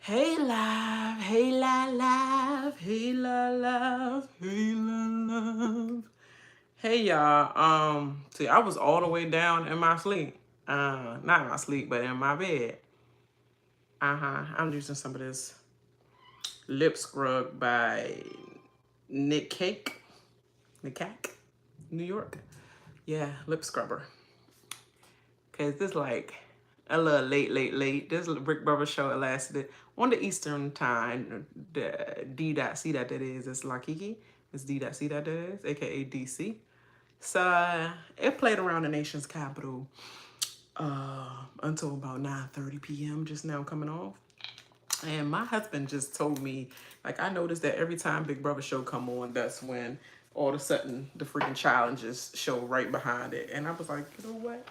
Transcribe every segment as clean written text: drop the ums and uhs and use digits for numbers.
Hey live, hey la live, hey la love, hey la love. Hey y'all, see I was all the way down in my sleep. Not in my sleep, but in my bed. I'm using some of this lip scrub by Nick Cake. New York. Yeah, lip scrubber. Cause this like a little late. This Brick Brother show it lasted on the Eastern time. The D.C. that is. It's Lakiki. It's D.C. that is, aka DC. So it played around the nation's capital until about 9:30 p.m. just now coming off. And my husband just told me, like, I noticed that every time Big Brother show come on, that's when all of a sudden the freaking challenges show right behind it. And I was like, you know what?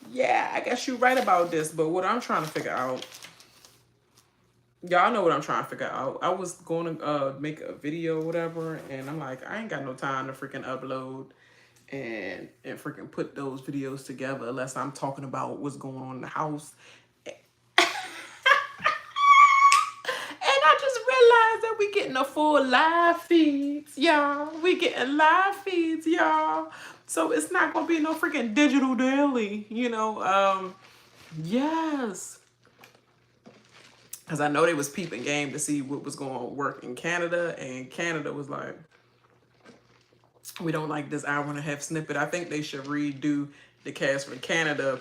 Yeah, I guess you're right about this. But what I'm trying to figure out, y'all know what I'm trying to figure out. I was going to make a video or whatever, and I'm like, I ain't got no time to freaking upload and freaking put those videos together unless I'm talking about what's going on in the house. And I just realized that we getting a full live feeds, y'all. We getting live feeds, y'all. So it's not gonna be no freaking digital daily, you know. Yes. Because I know they was peeping game to see what was going to work in Canada, and Canada was like, we don't like this hour and a half snippet. I think they should redo the cast for Canada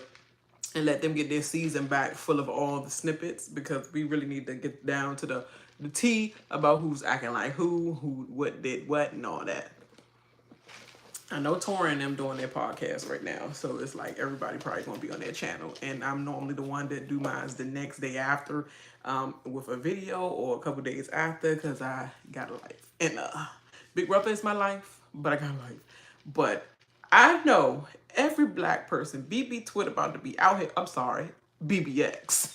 and let them get their season back full of all the snippets, because we really need to get down to the tea about who's acting like who what did what and all that. I know Tori and them doing their podcast right now, so it's like everybody probably gonna be on their channel, and I'm normally the one that do mine the next day after, with a video or a couple days after, because I got a life, and Big Brother is my life, but I got a life. But I know every black person, BB Twitter about to be out here. I'm sorry, BBX,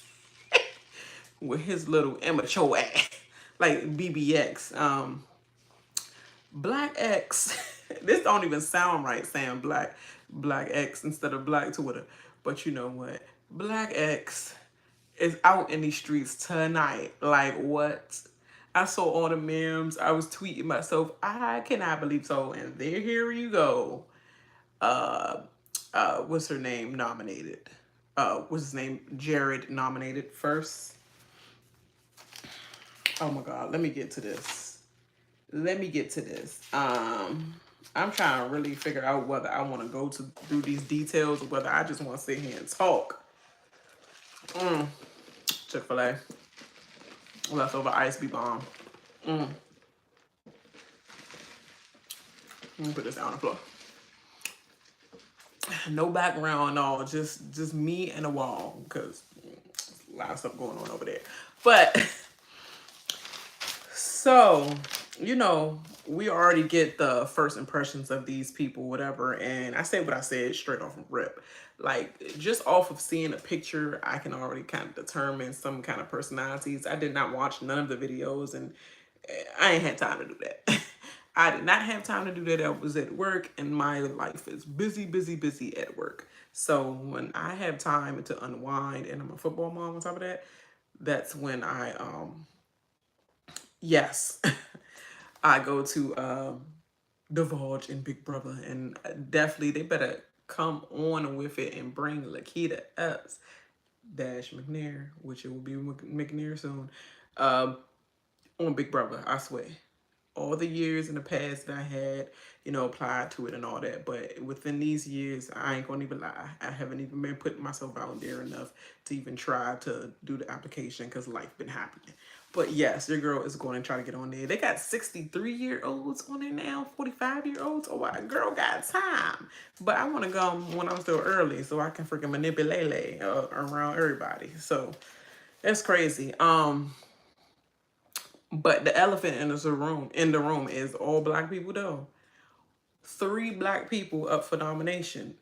with his little immature ass, like BBX. Black X. This don't even sound right saying Black X instead of Black Twitter. But you know what? Black X is out in these streets tonight. Like what? I saw all the memes. I was tweeting myself. I cannot believe so. And there, here you go. What's her name nominated? What's his name? Jared nominated first. Oh my God. Let me get to this. I'm trying to really figure out whether I want to go through these details or whether I just want to sit here and talk. Chick-fil-A. Leftover ice be bomb. Let me put this down on the floor. No background, no, just me and a wall, because a lot of stuff going on over there. But so, you know, we already get the first impressions of these people, whatever. And I say what I said straight off of rip. Like, just off of seeing a picture, I can already kind of determine some kind of personalities. I did not watch none of the videos, and I ain't had time to do that. I did not have time to do that. I was at work, and my life is busy at work. So when I have time to unwind, and I'm a football mom on top of that, that's when I yes, I go to divulge in Big Brother, and definitely they better come on with it and bring Lakita us dash McNair, which it will be McNair soon, on Big Brother. I swear, all the years in the past that I had, you know, applied to it and all that, but within these years, I ain't gonna even lie, I haven't even been putting myself out there enough to even try to do the application, because life been happening. But yes, your girl is going to try to get on there. They got 63-year-olds on there now, 45-year-olds. Oh, my girl got time. But I want to go when I'm still early so I can freaking manipulate around everybody. So that's crazy. But the elephant in the room is all black people though. 3 black people up for nomination.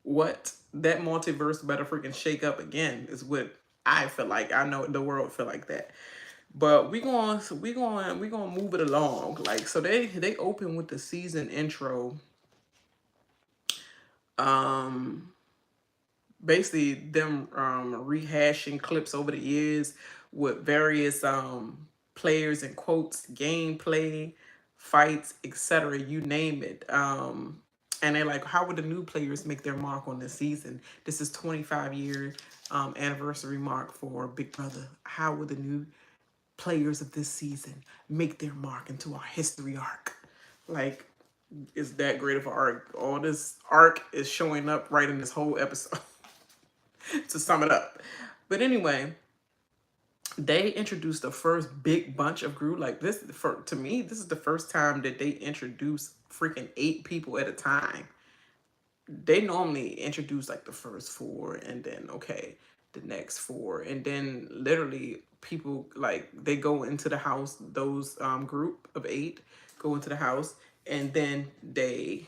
What? That multiverse better freaking shake up again is what I feel like. I know the world feel like that. But we going move it along. Like, so they open with the season intro basically them rehashing clips over the years with various players and quotes, gameplay, fights, etc. You name it. And they're like, how would the new players make their mark on this season? This is 25-year anniversary mark for Big Brother. How would the new players of this season make their mark into our history arc? Like, it's that great of an arc. All this arc is showing up right in this whole episode. To sum it up. But anyway, they introduced the first big bunch of group. Like this, to me, this is the first time that they introduce freaking 8 people at a time. They normally introduce like the first 4 and then, okay, the next 4. And then literally people, like, they go into the house, those group of 8 go into the house, and then they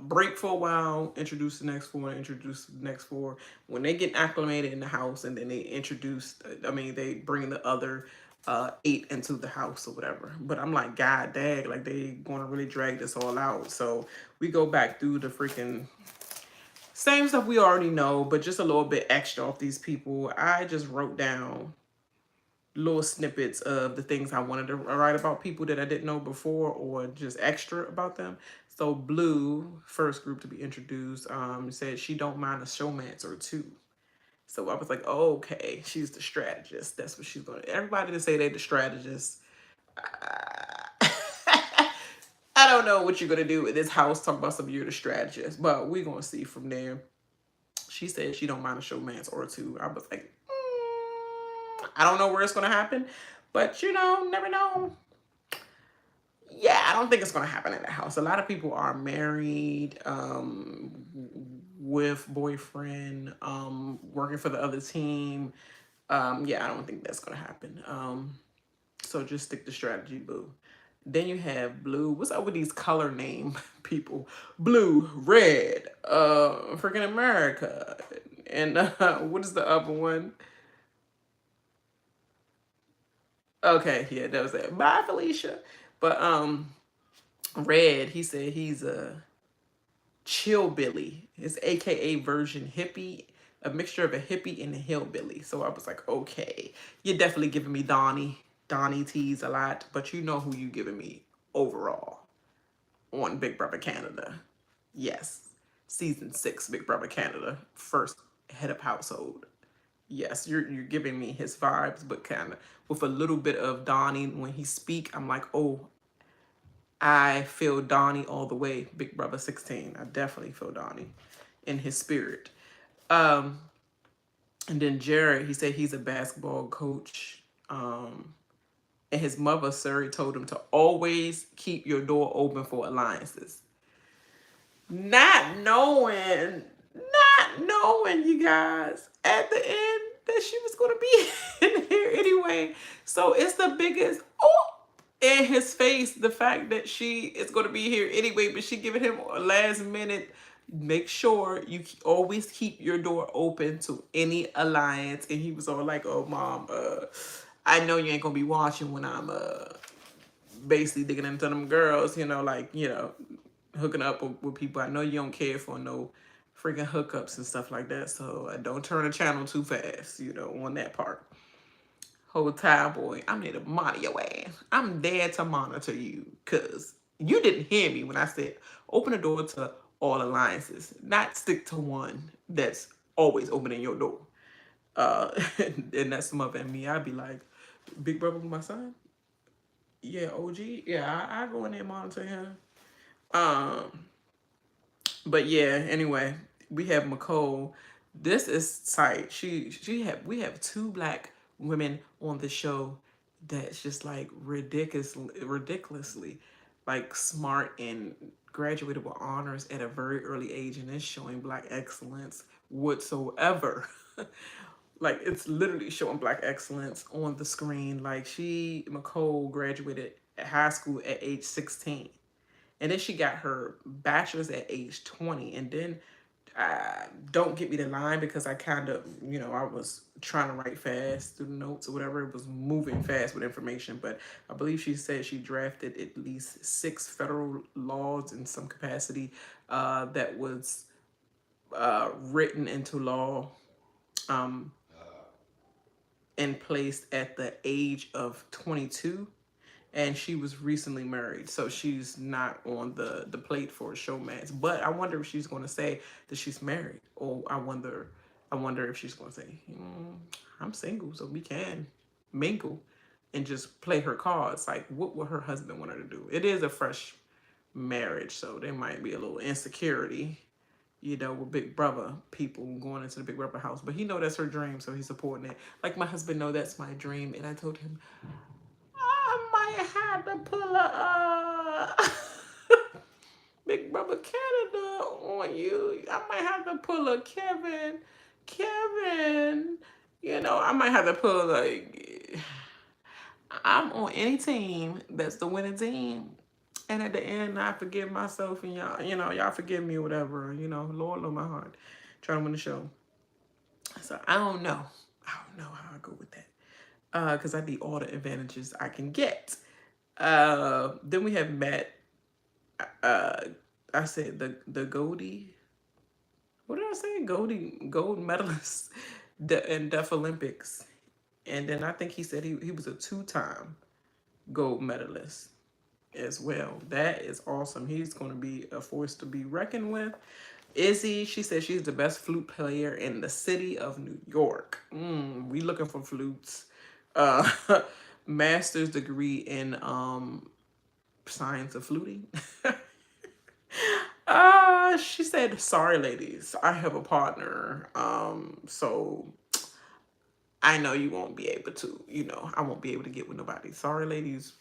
break for a while, introduce the next 4, introduce the next 4. When they get acclimated in the house, and then they introduce, they bring the other 8 into the house or whatever. But I'm like, God dang, like they going to really drag this all out. So we go back through the freaking same stuff we already know, but just a little bit extra off these people. I just wrote down little snippets of the things I wanted to write about people that I didn't know before, or just extra about them. So Blue, first group to be introduced, said she don't mind a showmance or 2. So I was like, oh, okay, she's the strategist. That's what she's going to. Everybody to say they the strategist. I don't know what you're going to do in this house, talk about some you're the strategist, but we're going to see from there. She said she don't mind a showmance or 2. I was like, I don't know where it's going to happen, but never know. Yeah, I don't think it's going to happen in the house. A lot of people are married, with boyfriend, working for the other team. Yeah, I don't think that's going to happen. So just stick to strategy, Boo. Then you have Blue. What's up with these color name people? Blue, red, freaking America. And what is the other one? Okay, yeah, that was it. Bye, Felicia. But Red, he said he's a chillbilly. His AKA version hippie, a mixture of a hippie and a hillbilly. So I was like, okay, you're definitely giving me Donnie tease a lot, but you know who you giving me overall on Big Brother Canada. Yes, season 6 Big Brother Canada, first head of household. Yes, you're giving me his vibes, but kind of with a little bit of Donnie when he speak. I'm like, oh, I feel Donnie all the way. Big Brother 16. I definitely feel Donnie in his spirit. And then Jared, he said he's a basketball coach. And his mother, Suri, told him to always keep your door open for alliances. Not knowing, you guys, at the end that she was going to be in here anyway. So it's the biggest, in his face, the fact that she is going to be here anyway, but she giving him a last minute, make sure you always keep your door open to any alliance. And he was all like, oh, Mom, I know you ain't going to be watching when I'm basically digging into them girls, hooking up with people. I know you don't care for no freaking hookups and stuff like that. So don't turn the channel too fast, on that part. Whole time, boy, I'm here to monitor your ass. I'm there to monitor you, because you didn't hear me when I said open the door to all alliances, not stick to one that's always opening your door. And that's some of it. Me, I'd be like, Big Brother with my son? Yeah, OG? Yeah, I go in there and monitor him. But yeah, anyway, we have Mecole. This is tight. We have 2 black women on the show that's just like ridiculously like smart and graduated with honors at a very early age, and it's showing black excellence whatsoever. Like, it's literally showing black excellence on the screen. Like, Mecole graduated high school at age 16. And then she got her bachelor's at age 20. And then, don't get me the line, because I kind of, I was trying to write fast through the notes or whatever. It was moving fast with information. But I believe she said she drafted at least 6 federal laws in some capacity that was written into law, um, and placed at the age of 22, and she was recently married, so she's not on the plate for a showmance. But I wonder if she's going to say that she's married, or I wonder if she's going to say, I'm single, so we can mingle and just play her cards. Like, what would her husband want her to do? It is a fresh marriage, so there might be a little insecurity, with Big Brother people going into the Big Brother house. But he know that's her dream, so he's supporting it. Like my husband know that's my dream, and I told him I might have to pull a Big Brother Canada on you. I might have to pull a Kevin. I might have to pull like I'm on any team that's the winning team. And at the end, I forgive myself and y'all, y'all forgive me or whatever, Lord know my heart. Trying to win the show. So I don't know. I don't know how I go with that. Because I need all the advantages I can get. Then we have Matt. I said the Goldie. What did I say? Gold medalist in Deaf Olympics. And then I think he said he was a 2-time gold medalist as well. That is awesome. He's going to be a force to be reckoned with. Izzy, she said she's the best flute player in the city of New York. We looking for flutes. Master's degree in science of fluting. She said, sorry ladies, I have a partner. So I know you won't be able to, I won't be able to get with nobody. Sorry ladies.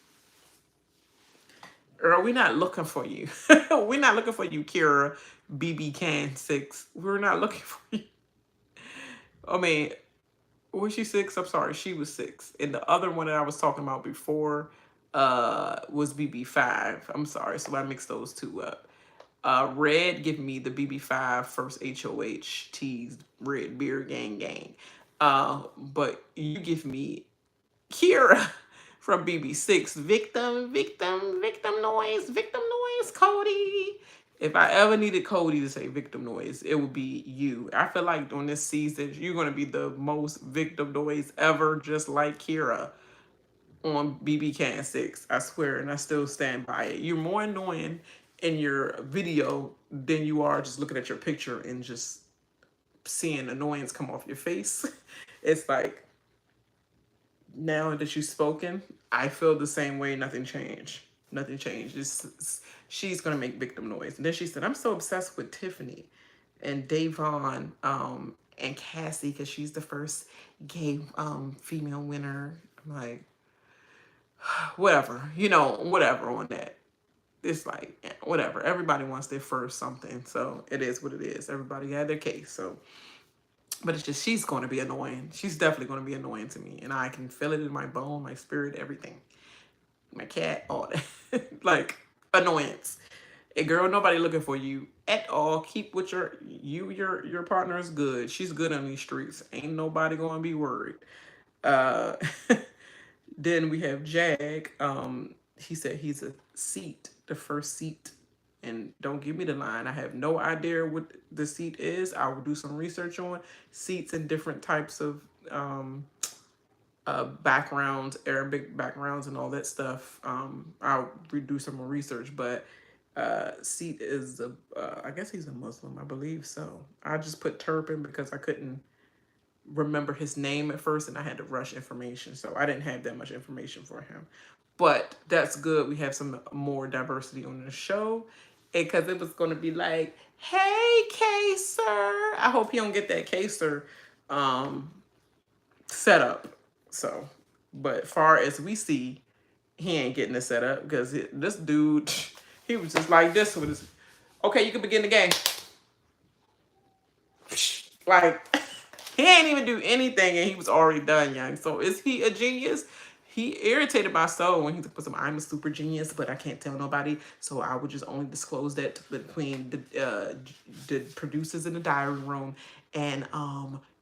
Girl, we're not looking for you. We're not looking for you, Kira, BB Can 6. We're not looking for you. I mean, was she 6? I'm sorry, she was 6. And the other one that I was talking about before was BB5. I'm sorry, so I mixed those two up. Red give me the BB5 first HOH teased Red Beer Gang. But you give me Kira from BB6. Victim noise, Cody. If I ever needed Cody to say victim noise, it would be you. I feel like on this season, you're going to be the most victim noise ever, just like Kira on BB Can 6. I swear, and I still stand by it. You're more annoying in your video than you are just looking at your picture and just seeing annoyance come off your face. It's like, now that you've spoken, I feel the same way. Nothing changed. She's gonna make victim noise. And then she said, I'm so obsessed with Tiffany and Davon and Cassie because she's the first gay female winner. I'm like, whatever, whatever on that. It's like, whatever. Everybody wants their first something, so it is what it is. Everybody had their case, so. But it's just, she's going to be annoying. She's definitely going to be annoying to me. And I can feel it in my bone, my spirit, everything. My cat, all that. Like, annoyance. And girl, nobody looking for you at all. Keep with your partner is good. She's good on these streets. Ain't nobody going to be worried. Then we have Jag. He said he's a seat, the first seat. And don't give me the line. I have no idea what the seat is. I will do some research on seats and different types of backgrounds, Arabic backgrounds and all that stuff. I'll do some more research, but seat is, I guess he's a Muslim, I believe so. I just put Turpin because I couldn't remember his name at first and I had to rush information. So I didn't have that much information for him. But that's good. We have some more diversity on the show. Because it was going to be like, hey, Kaser. I hope he don't get that Kaser set up. So, but far as we see, he ain't getting it set up. Because this dude, he was just like this with his, okay, you can begin the game. Like, he ain't even do anything and he was already done, young. So is he a genius? He irritated my soul when he put some, I'm a super genius, but I can't tell nobody. So I would just only disclose that between the producers in the diary room and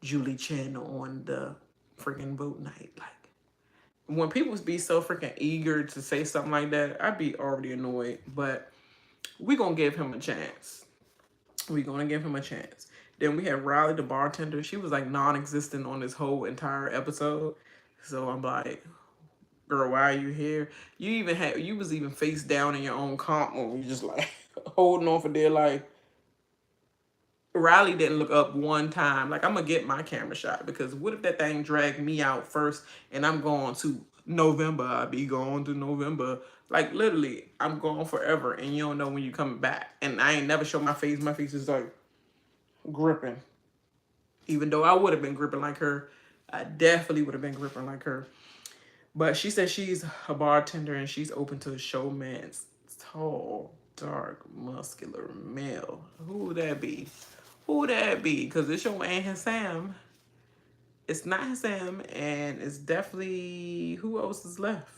Julie Chen on the freaking vote night. Like, when people be so freaking eager to say something like that, I'd be already annoyed. But we're going to give him a chance. We're going to give him a chance. Then we had Reilly, the bartender. She was like non-existent on this whole entire episode. So I'm like, girl, why are you here? You was even face down in your own comp when you just like holding on for dear life. Reilly didn't look up one time. Like, I'm gonna get my camera shot because what if that thing dragged me out first and I'm going to November? I'll be going to November. Like, literally, I'm gone forever and you don't know when you coming back. And I ain't never show my face. My face is like gripping. Even though I would have been gripping like her, I definitely would have been gripping like her. But she said she's a bartender and she's open to a showman's tall, dark, muscular male. Who would that be? Who would that be? Because this show ain't Hisam. It's not Hisam, and it's definitely who else is left.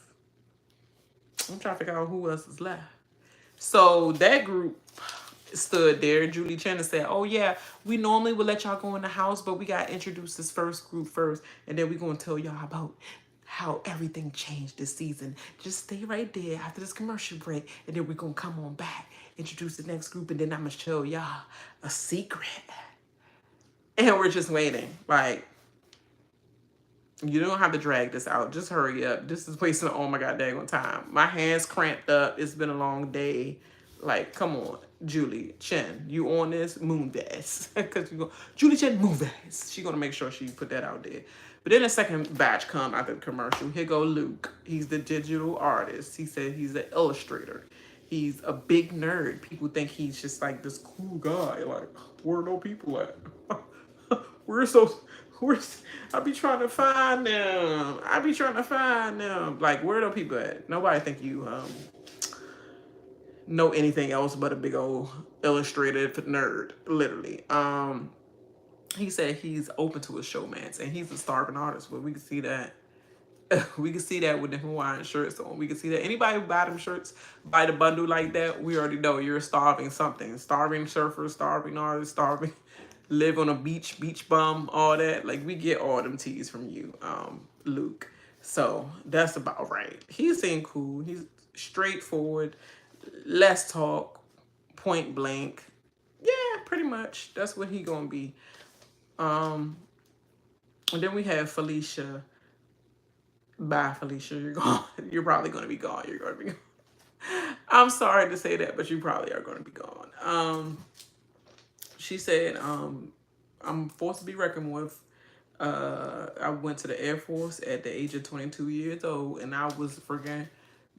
I'm trying to figure out who else is left. So that group stood there. Julie Chen said, "Oh yeah, we normally would let y'all go in the house, but we got to introduce this first group first, and then we're gonna tell y'all about how everything changed this season. Just stay right there after this commercial break, and then we're gonna come on back, introduce the next group, and then I'm gonna show y'all a secret." And we're just waiting. Like, you don't have to drag this out. Just hurry up. This is wasting all my goddamn time. My hands cramped up. It's been a long day. Like, come on, Julie Chen, you on this? Moonves. Because you go, Julie Chen Moonves. She gonna make sure she put that out there. But then the second batch come after the commercial. Here go Luke. He's the digital artist. He said he's an illustrator. He's a big nerd. People think he's just like this cool guy. Like, where are no people at? We're so I be trying to find them. I be trying to find them. Like, where are the people at? Nobody think you know anything else but a big old illustrated nerd, literally. He said he's open to a showmance and he's a starving artist, but we can see that. We can see that with the Hawaiian shirts on. We can see that anybody who buy them shirts, buy the bundle like that, we already know you're starving something. Starving surfer, starving artist, starving, live on a beach bum, all that. Like, we get all them teas from you, Luke. So that's about right. He seemed cool. He's straightforward, less talk, point blank. Yeah, pretty much. That's what he gonna be. And then we have Felicia. Bye, Felicia. You're gone. You're probably gonna be gone. You're gonna be gone. I'm sorry to say that, but you probably are gonna be gone. She said, I'm forced to be reckoned with. I went to the Air Force at the age of 22 years old, and I was freaking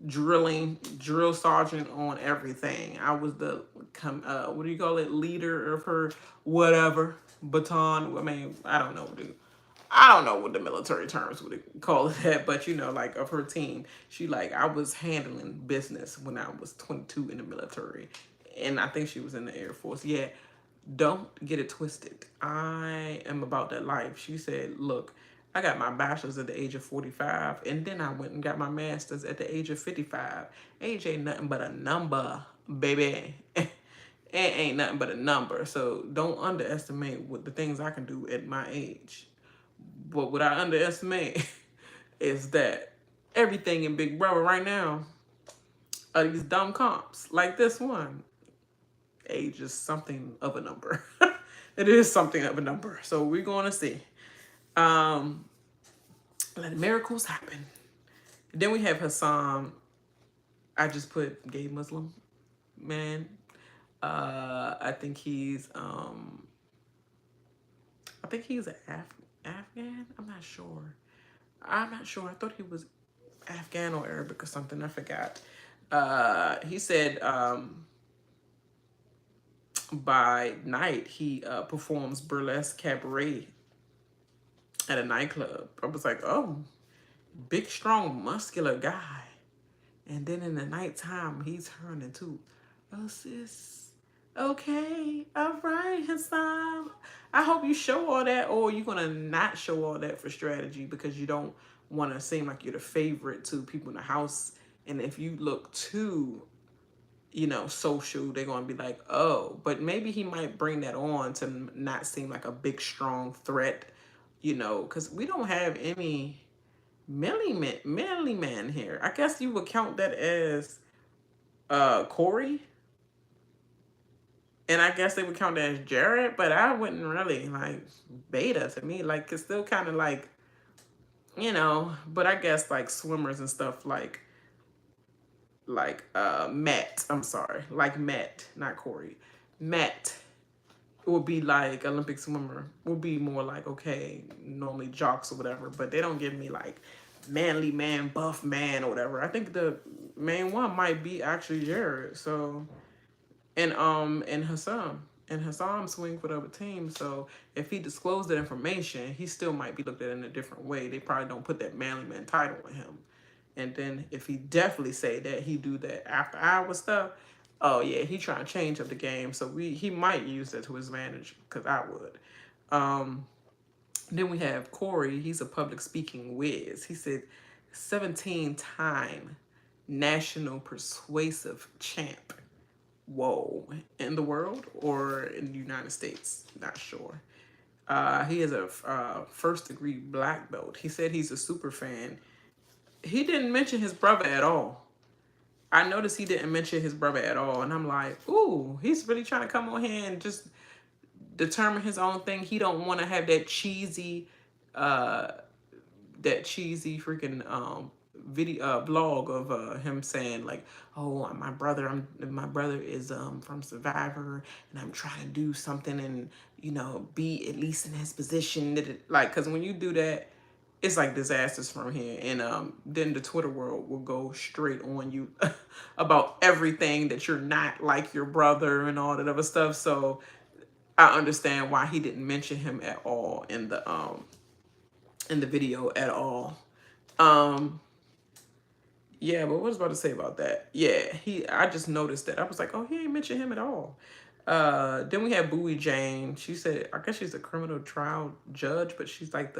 drill sergeant on everything. I was the what do you call it, leader of her whatever baton. I mean, I don't know what the military terms would call it that, but you know, like, of her team, she like, I was handling business when I was 22 in the military, and I think she was in the Air Force. Yeah, don't get it twisted. I am about that life. She said, look, I got my bachelor's at the age of 45, and then I went and got my master's at the age of 55. Age ain't nothing but a number, baby. It ain't nothing but a number. So don't underestimate what the things I can do at my age. But what I underestimate is that everything in Big Brother right now are these dumb comps. Like this one. Age is something of a number. It is something of a number. So we're going to see. Let miracles happen. Then we have Hisam. I just put gay Muslim man. I think he's an Afghan. I'm not sure. I thought he was Afghan or Arabic or something. I forgot. He said by night he performs burlesque cabaret at a nightclub. I was like, oh, big, strong, muscular guy. And then in the nighttime, he's turned into, oh, sis, okay, all right, Hisam. I hope you show all that, or you're going to not show all that for strategy because you don't want to seem like you're the favorite to people in the house. And if you look too, you know, social, they're going to be like, oh. But maybe he might bring that on to not seem like a big, strong threat, you know, because we don't have any manly man here. I guess you would count that as Cory And I guess they would count that as Jared, but I wouldn't really like beta to me. Like it's still kind of like, but I guess like swimmers and stuff like Matt. I'm sorry, like Matt, not Cory. Matt would be like Olympic swimmer. Would be more like okay, normally jocks or whatever. But they don't give me like manly man, buff man or whatever. I think the main one might be actually Jared. So and Hisam. And Hisam swing for the other team, so if he disclosed that information, he still might be looked at in a different way. They probably don't put that manly man title on him. And then if he definitely say that he do that after hour stuff, oh yeah, he trying to change up the game. So he might use that to his advantage because I would. Then we have Cory. He's a public speaking whiz. He said 17-time national persuasive champ. Whoa, in the world or in the United States? Not sure. He is a first degree black belt. He said he's a super fan. He didn't mention his brother at all. I noticed he didn't mention his brother at all. And I'm like, ooh, he's really trying to come on here and just determine his own thing. He don't want to have that cheesy freaking video blog of him saying like, oh, my brother is from Survivor and I'm trying to do something and be at least in his position, like, because when you do that, it's like disasters from here. And then the Twitter world will go straight on you about everything that you're not like your brother and all that other stuff. So I understand why he didn't mention him at all in the video at all. Yeah, but what was I about to say about that? Yeah, I just noticed that. I was like, oh, he ain't mentioned him at all. Then we have Bowie Jane. She said, I guess she's a criminal trial judge, but she's like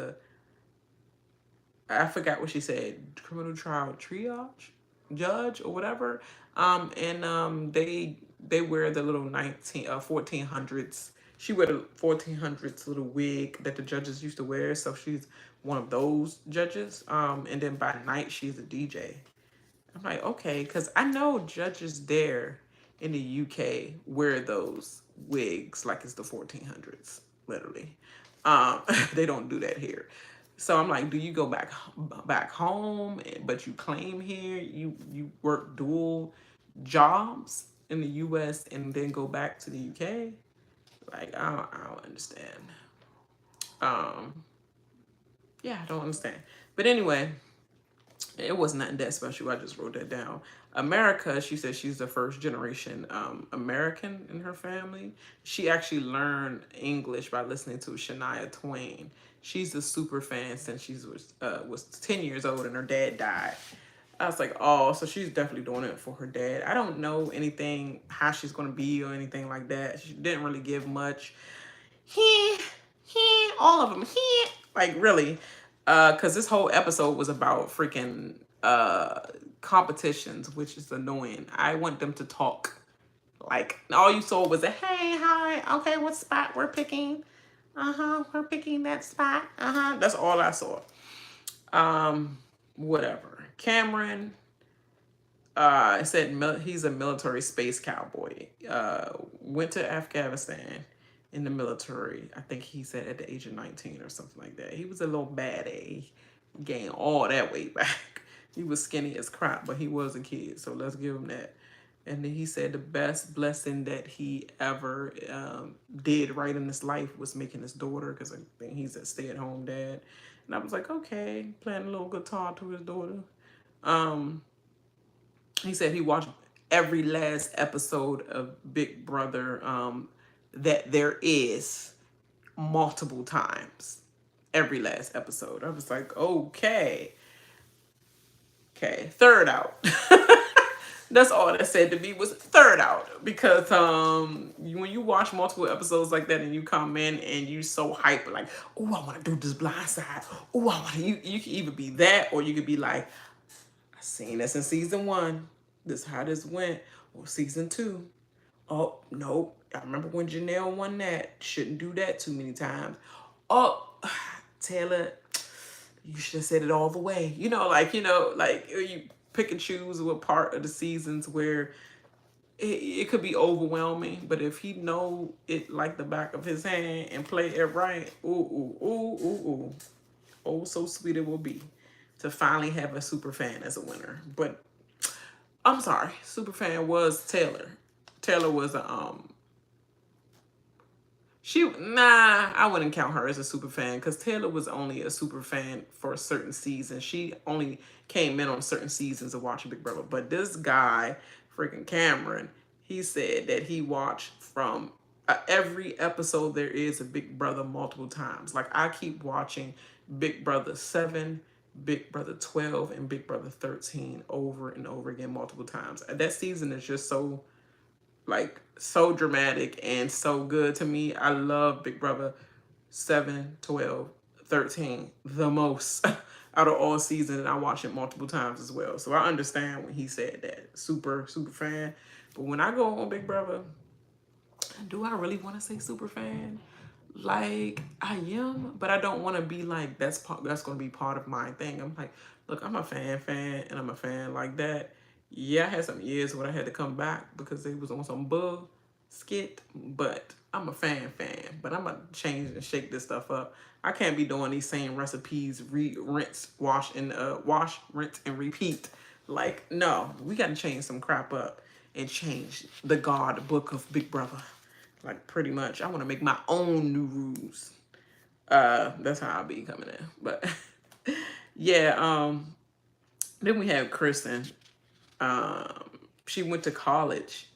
I forgot what she said, criminal trial triage judge or whatever. And they wear the little 1400s. She wear the 1400s little wig that the judges used to wear. So she's one of those judges. And then by night she's a DJ. I'm like, okay, because I know judges there in the UK wear those wigs like it's the 1400s, literally. They don't do that here. So I'm like, do you go back home, but you claim here you work dual jobs in the US and then go back to the UK? Like, I don't understand. Yeah, I don't understand. But anyway, it was nothing that special. I just wrote that down. America, she said she's the first generation American in her family. She actually learned English by listening to Shania Twain. She's a super fan since she was 10 years old and her dad died. I was like, oh, so she's definitely doing it for her dad. I don't know anything, how she's going to be or anything like that. She didn't really give much. All of them. Like, really. Because this whole episode was about freaking competitions, which is annoying. I want them to talk. Like, all you saw was a, hey, hi, okay, what spot we're picking? We're picking that spot. That's all I saw. Whatever. Cameron, it said he's a military space cowboy. Went to Afghanistan in the military. I think he said at the age of 19 or something like that. He was a little bad. He gained all that weight back. He was skinny as crap, but he was a kid, so let's give him that. And then he said the best blessing that he ever did right in his life was making his daughter, because I think he's a stay-at-home dad. And I was like, okay, playing a little guitar to his daughter. He said he watched every last episode of Big Brother that there is multiple times. Every last episode. I was like, okay. Okay, third out. That's all that said to me was third out. Because when you watch multiple episodes like that and you come in and you so hyper, like, oh, I want to do this blind side. Oh, I want to. You can either be that or you could be like, I seen this in season 1. This is how this went. Or season 2. Oh, nope. I remember when Janelle won that. Shouldn't do that too many times. Oh, Taylor, you should have said it all the way. Like you pick and choose what part of the seasons where it could be overwhelming, but if he know it like the back of his hand and play it right, ooh, ooh, ooh, ooh, ooh. Oh, so sweet it will be to finally have a super fan as a winner. But I'm sorry, super fan was Taylor. Taylor was a I wouldn't count her as a super fan because Taylor was only a super fan for a certain season. She only came in on certain seasons of watching Big Brother. But this guy, freaking Cameron, he said that he watched from every episode there is of Big Brother multiple times. Like I keep watching Big Brother 7, Big Brother 12, and Big Brother 13 over and over again multiple times. That season is just so like so dramatic and so good to me. I love Big Brother 7, 12, 13 the most out of all seasons, and I watch it multiple times as well. So I understand when he said that. Super, super fan. But when I go on Big Brother, do I really want to say super fan? Like I am, but I don't want to be like that's going to be part of my thing. I'm like, look, I'm a fan, and I'm a fan like that. Yeah, I had some years when I had to come back because they was on some bull skit, but I'm a fan, but I'm gonna change and shake this stuff up. I can't be doing these same recipes, rinse, wash, rinse, and repeat. Like, no, we gotta change some crap up and change the God book of Big Brother. Like pretty much, I want to make my own new rules. That's how I'll be coming in. But yeah, then we have Kirsten. She went to college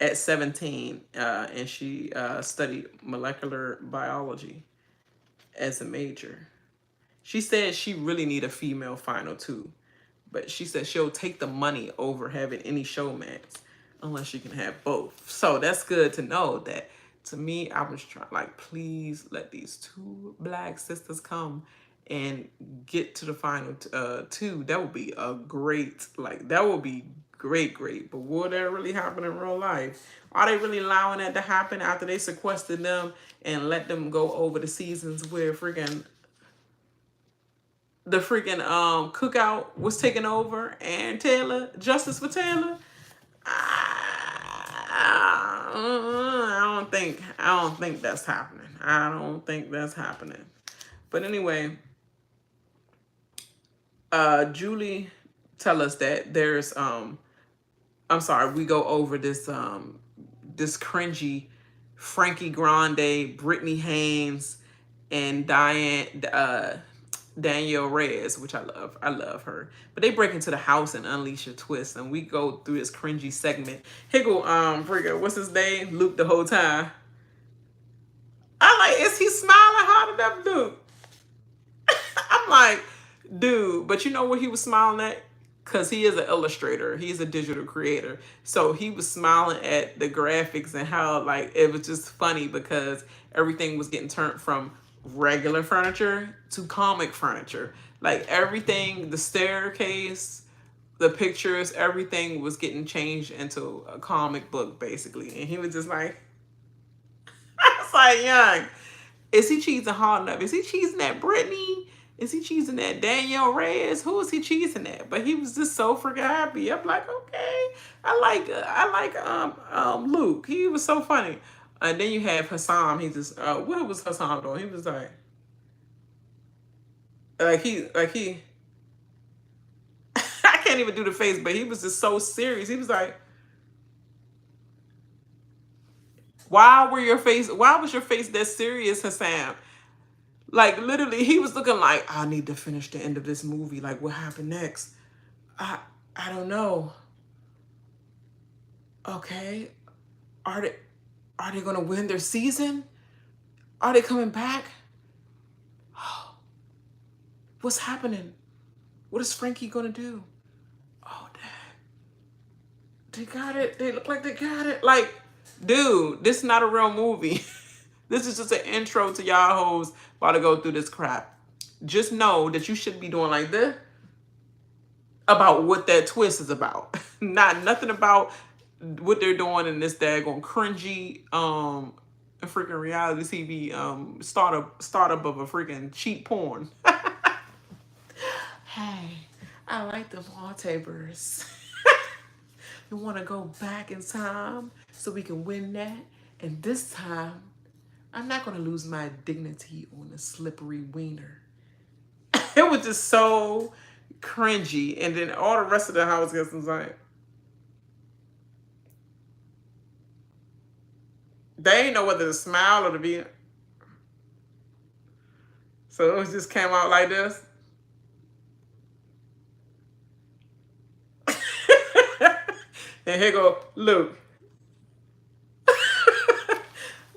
at 17, and she studied molecular biology as a major. She said she really need a female final too, but she said she'll take the money over having any showmates unless she can have both. So that's good to know that. To me, I was trying like, please let these two black sisters come and get to the final two. That would be a great, like that would be great. But will that really happen in real life? Are they really allowing that to happen after they sequestered them and let them go over the seasons where the freaking cookout was taken over and Taylor, justice for Taylor? I don't think that's happening. I don't think that's happening. But anyway, Julie tell us that there's I'm sorry, we go over this cringy Frankie Grande, Brittany Haynes, and Danielle Reyes, which I love. I love her. But they break into the house and unleash a twist, and we go through this cringy segment. Here go, what's his name? Luke the whole time. I'm like, is he smiling hard enough, Luke? I'm like, dude, but you know what he was smiling at? Because he is an illustrator. He's a digital creator. So he was smiling at the graphics and how, like, it was just funny because everything was getting turned from regular furniture to comic furniture. Like, everything, the staircase, the pictures, everything was getting changed into a comic book, basically. And he was just like, I was like, young, is he cheesing hard enough? Is he cheesing at Brittany? Is he cheesing at Danielle Reyes? Who is he cheesing at? But he was just so freaking happy. I'm like, okay, I like Luke. He was so funny. And then you have Hisam. He just what was Hisam doing? He was like he I can't even do the face, but he was just so serious. He was like, why was your face that serious, Hisam? Like, literally, he was looking like, I need to finish the end of this movie. Like, what happened next? I don't know. Okay. Are they gonna win their season? Are they coming back? What's happening? What is Frankie gonna do? Oh, dang. They got it. They look like they got it. Like, dude, this is not a real movie. This is just an intro to y'all hoes about to go through this crap. Just know that you shouldn't be doing like this about what that twist is about. Nothing about what they're doing in this daggone cringy freaking reality TV startup of a freaking cheap porn. Hey, I like the wallpapers. You want to go back in time so we can win that? And this time, I'm not going to lose my dignity on a slippery wiener. It was just so cringy. And then all the rest of the house guests was like, they ain't know whether to smile or to be. So it just came out like this. And here go Luke.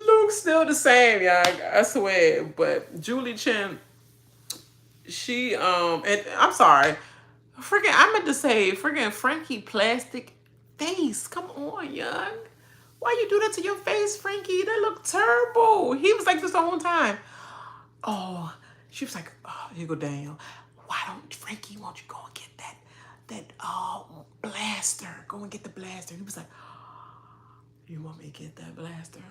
Luke's still the same, y'all. I swear. But Julie Chen, she and I'm sorry. Freaking, I meant to say freaking Frankie plastic face. Come on, young. Why you do that to your face, Frankie? That looked terrible. He was like this the whole time. Oh, she was like, oh, here go Daniel. Why don't Frankie, won't you go and get that blaster? Go and get the blaster. He was like, you want me to get that blaster?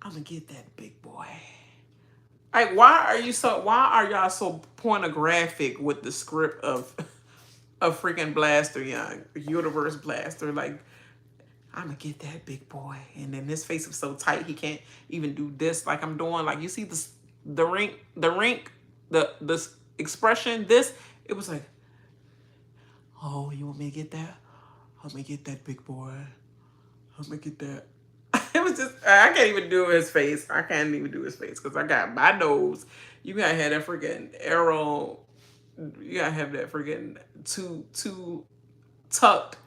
I'm gonna get that big boy. Like, why are y'all so pornographic with the script of a freaking blaster, young universe blaster? Like, I'm gonna get that big boy. And then his face was so tight he can't even do this like I'm doing. Like, you see this, the expression, this, it was like, oh, you want me to get that? I'm gonna get that big boy. I'm gonna get that. It was just, I can't even do his face. I can't even do his face because I got my nose. You gotta have that freaking arrow. You gotta have that freaking two tucked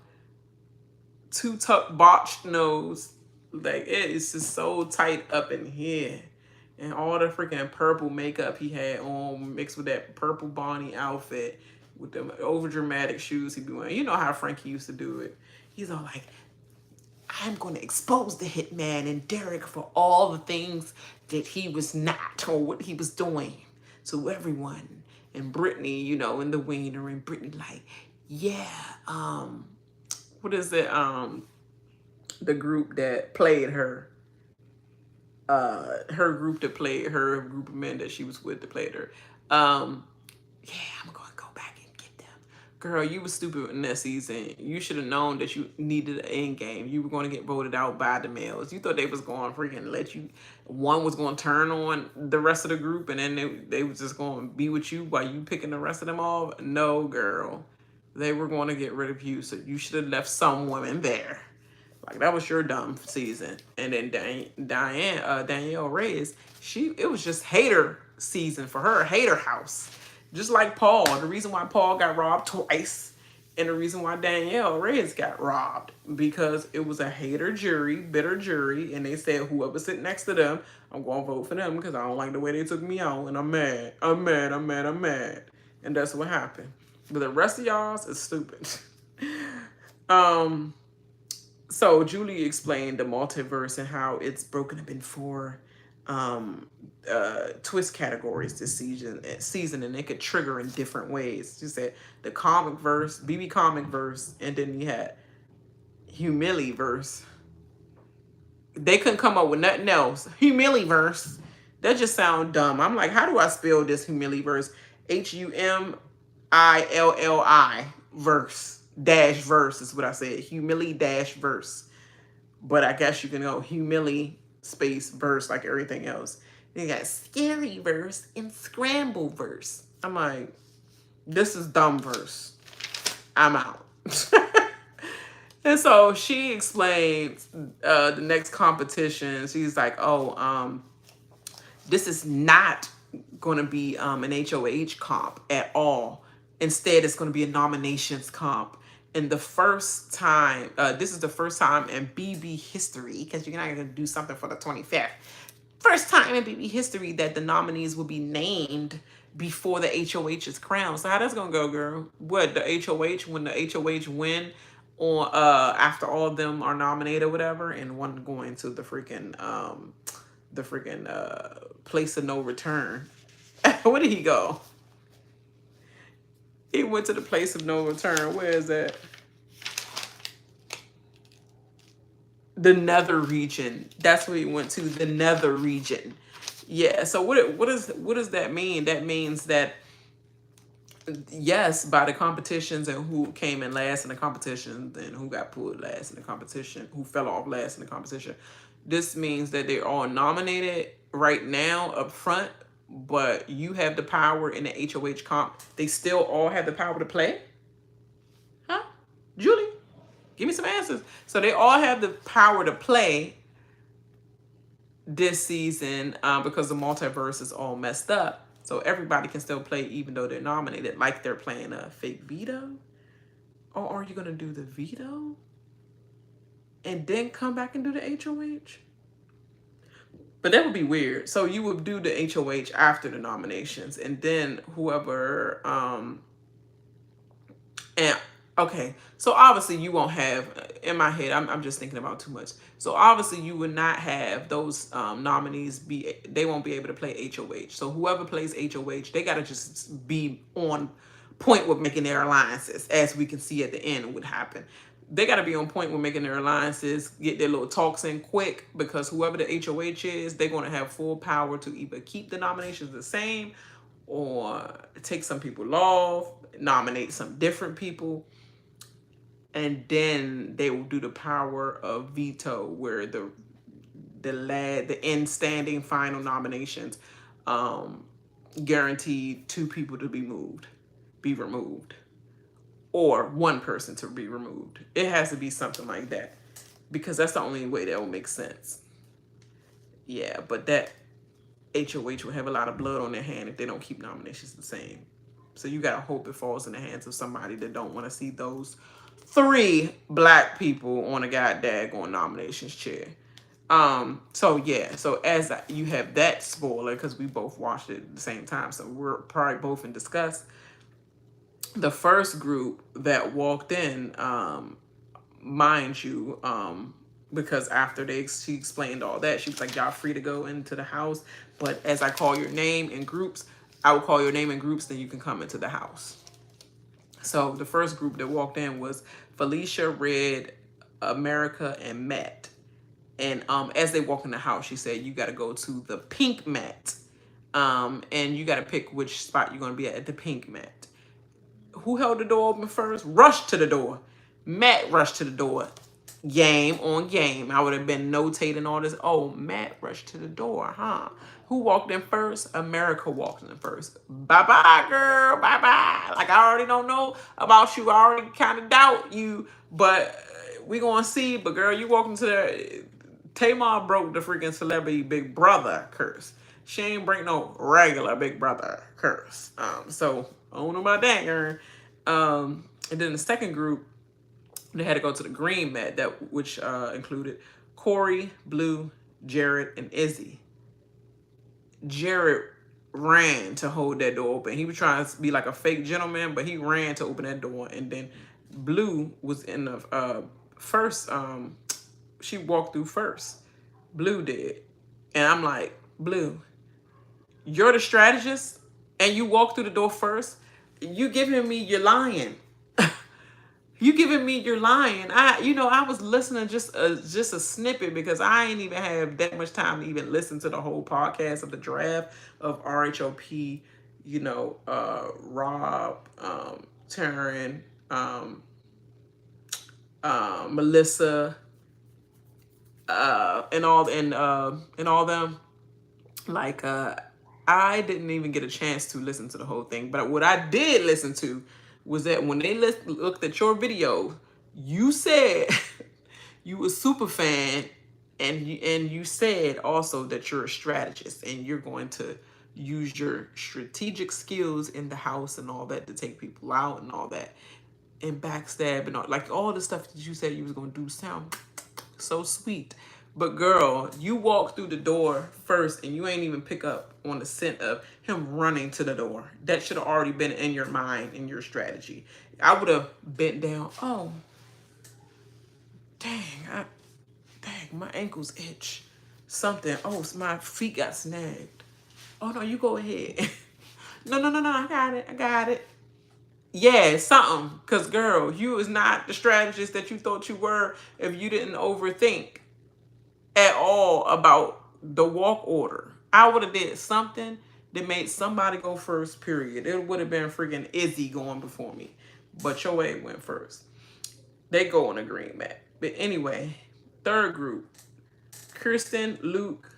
botched nose. Like, it is just so tight up in here. And all the freaking purple makeup he had on mixed with that purple Bonnie outfit with them over dramatic shoes he be wearing. You know how Frankie used to do it. He's all like, I'm going to expose the hitman and Derek for all the things that he was not or what he was doing to everyone. And Brittany, you know, in the wiener, and Brittany like, yeah, what is it? The group that played her. Her group that played her, group of men that she was with that played her. Yeah, I'm gonna go back and get them. Girl, you was stupid in that season. You should have known that you needed an end game. You were gonna get voted out by the males. You thought they was gonna freaking let you, one was gonna turn on the rest of the group and then they was just gonna be with you while you picking the rest of them off. No, girl. They were gonna get rid of you, so you should have left some women there. Like, that was your dumb season. And then Danielle Reyes, it was just hater season for her, hater house. Just like Paul. The reason why Paul got robbed twice and the reason why Danielle Reyes got robbed, because it was a hater jury, bitter jury, and they said whoever sit next to them, I'm going to vote for them because I don't like the way they took me out, and I'm mad. I'm mad. I'm mad. I'm mad. And that's what happened. But the rest of y'all's is stupid. So Julie explained the multiverse and how it's broken up in 4 twist categories this season, and it could trigger in different ways. She said the comic verse, BB comic verse, and then you had Humiliverse. They couldn't come up with nothing else. Humiliverse. That just sounds dumb. I'm like, how do I spell this Humiliverse? Humilli verse. Dash verse is what I said. Humili dash verse. But I guess you can go humili space verse like everything else. Then you got scary verse and scramble verse. I'm like, this is dumb verse. I'm out. And so she explains the next competition. She's like, oh, this is not going to be an HOH comp at all. Instead, it's going to be a nominations comp. And the first time, this is the first time in BB history, because you're not going to do something for the 25th. First time in BB history that the nominees will be named before the HOH is crowned. So how that's going to go, girl? What, the HOH, when the HOH win on after all of them are nominated or whatever, and one going to the freaking place of no return. Where did he go? He went to the place of no return. Where is that? The nether region. That's where he went to, the nether region. Yeah, so what does that mean? That means that Yes, by the competitions and who came in last in the competition, and who got pulled last in the competition, who fell off last in the competition. This means that they're all nominated right now up front, but you have the power in the HOH comp. They still all have the power to play? Huh? Julie, give me some answers. So they all have the power to play this season because the multiverse is all messed up. So everybody can still play even though they're nominated, like they're playing a fake veto. Or are you going to do the veto and then come back and do the HOH? But that would be weird. So you would do the HOH after the nominations, and then whoever and okay, so obviously you won't have, in my head, I'm just thinking about too much. So obviously you would not have those nominees they won't be able to play HOH. So whoever plays HOH, they got to just be on point with making their alliances, as we can see at the end would happen. They got to be on point with making their alliances, get their little talks in quick, because whoever the HOH is, they're going to have full power to either keep the nominations the same or take some people off, nominate some different people, and then they will do the power of veto, where the end standing final nominations guaranteed 2 people to be removed, or 1 person to be removed. It has to be something like that, because that's the only way that will make sense. Yeah, but that HOH will have a lot of blood on their hand if they don't keep nominations the same. So you gotta hope it falls in the hands of somebody that don't want to see those 3 black people on a goddamn nominations chair. So yeah, so as you have that spoiler, because we both watched it at the same time, so we're probably both in discuss. The first group that walked in, mind you, because after she explained all that, she was like, y'all free to go into the house, but as I call your name in groups, I will call your name in groups, then you can come into the house. So the first group that walked in was Felicia, Red, America, and Matt. And as they walk in the house, she said, you got to go to the pink mat. And you got to pick which spot you're going to be at the pink mat. Who held the door open first? Rushed to the door. Matt rushed to the door. Game on game. I would have been notating all this. Oh, Matt rushed to the door, huh? Who walked in first? America walked in first. Bye-bye, girl. Bye-bye. Like, I already don't know about you. I already kind of doubt you. But we going to see. But, girl, you walked into the... Tamar broke the freaking celebrity Big Brother curse. She ain't break no regular Big Brother curse. So, I don't know about that, girl. And then the second group, they had to go to the green mat, which included Cory, Blue, Jared, and Izzy. Jared ran to hold that door open. He was trying to be like a fake gentleman, but he ran to open that door. And then Blue was in the first, she walked through first. Blue did. And I'm like, Blue, you're the strategist and you walk through the door first? You giving me you're lying. You giving me you're lying. I was listening just a snippet, because I ain't even have that much time to even listen to the whole podcast of the draft of RHOP, Rob, Taryn, Melissa, and all them. Like, I didn't even get a chance to listen to the whole thing. But what I did listen to was that when they looked at your video, you said you a super fan, and you said also that you're a strategist and you're going to use your strategic skills in the house and all that to take people out and all that, and backstab and all the stuff that you said you was going to do sound so sweet. But girl, you walked through the door first and you ain't even pick up on the scent of him running to the door. That should have already been in your mind, in your strategy. I would have bent down. Oh, dang, my ankles itch. Something. Oh, my feet got snagged. Oh no, you go ahead. No, I got it. Yeah, something. Because girl, you is not the strategist that you thought you were if you didn't overthink at all about the walk order. I would have did something They made somebody go first, period. It would have been freaking Izzy going before me. But your way went first. They go on a green mat. But anyway, third group. Kirsten, Luke,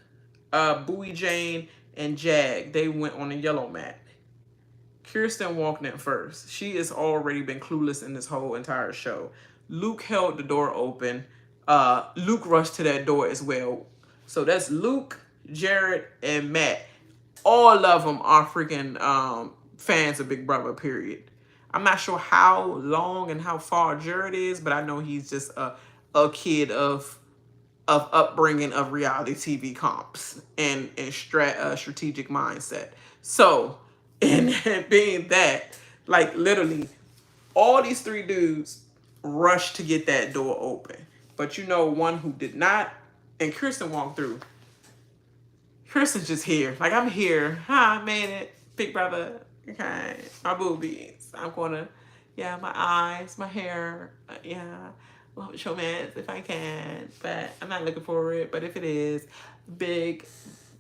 Bowie Jane, and Jag. They went on a yellow mat. Kirsten walked in first. She has already been clueless in this whole entire show. Luke held the door open. Luke rushed to that door as well. So that's Luke, Jared, and Matt. All of them are freaking fans of Big Brother, period. I'm not sure how long and how far Jared is, but I know he's just a kid of upbringing of reality TV comps and strategic mindset. So, and being that, like literally, all these three dudes rushed to get that door open. But you know, one who did not, and Kirsten walked through. Kirsten's just here. Like, I'm here. I made it. Big Brother. Okay. My boobies. I'm gonna, yeah, my eyes, my hair. Yeah. Well, show mans if I can. But I'm not looking for it. But if it is, big,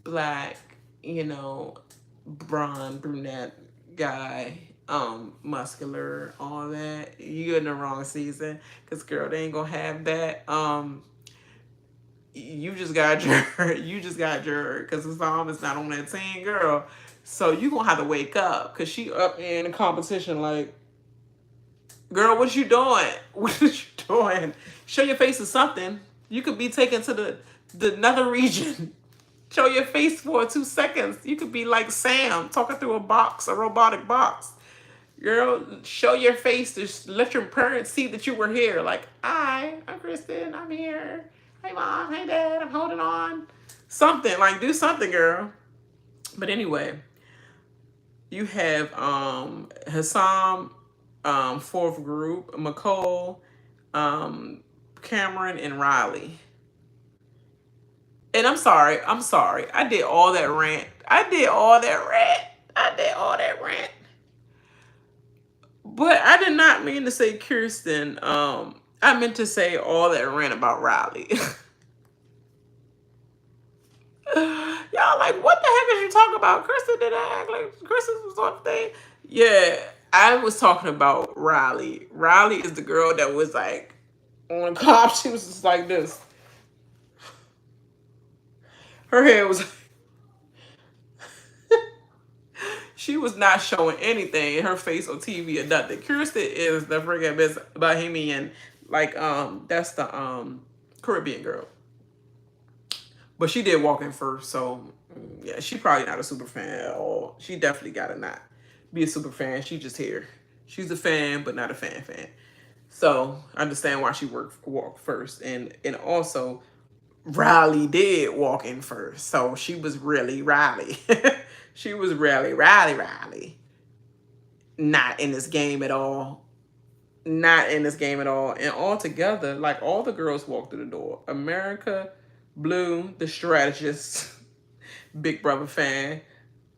black, you know, blonde, brunette guy, muscular, all that. You're in the wrong season. Because, girl, they ain't gonna have that. You just got jerked. You just got jerked because Hisam is not on that team, girl. So you gonna have to wake up because she up in the competition like, girl, what you doing? What are you doing? Show your face or something. You could be taken to the nether region. Show your face for 2 seconds. You could be like Sam talking through a box, a robotic box. Girl, show your face to let your parents see that you were here. Like, hi, I'm Kristen. I'm here. Hey, Mom. Hey, Dad. I'm holding on. Something. Like, do something, girl. But anyway, you have Hisam, fourth group, Mecole, Cameron, and Reilly. And I'm sorry. I did all that rant. But I did not mean to say Kirsten. I meant to say all that rant about Reilly. Y'all like, what the heck is you talking about? Kirsten didn't act like Kirsten was on the thing. Yeah, I was talking about Reilly. Reilly is the girl that was like on the cop. She was just like this. Her hair was. She was not showing anything in her face on TV or nothing. Kirsten is the freaking Miss Bahamian, like that's the Caribbean girl. But she did walk in first, so yeah, she probably not a super fan at all. She definitely gotta not be a super fan. She just here. She's a fan, but not a fan. So I understand why she walked first, and also Reilly did walk in first, so she was really Reilly. She was really Reilly. Not in this game at all. Not in this game at all. And altogether, like all the girls walked through the door. America, Blue, the strategist, Big Brother fan,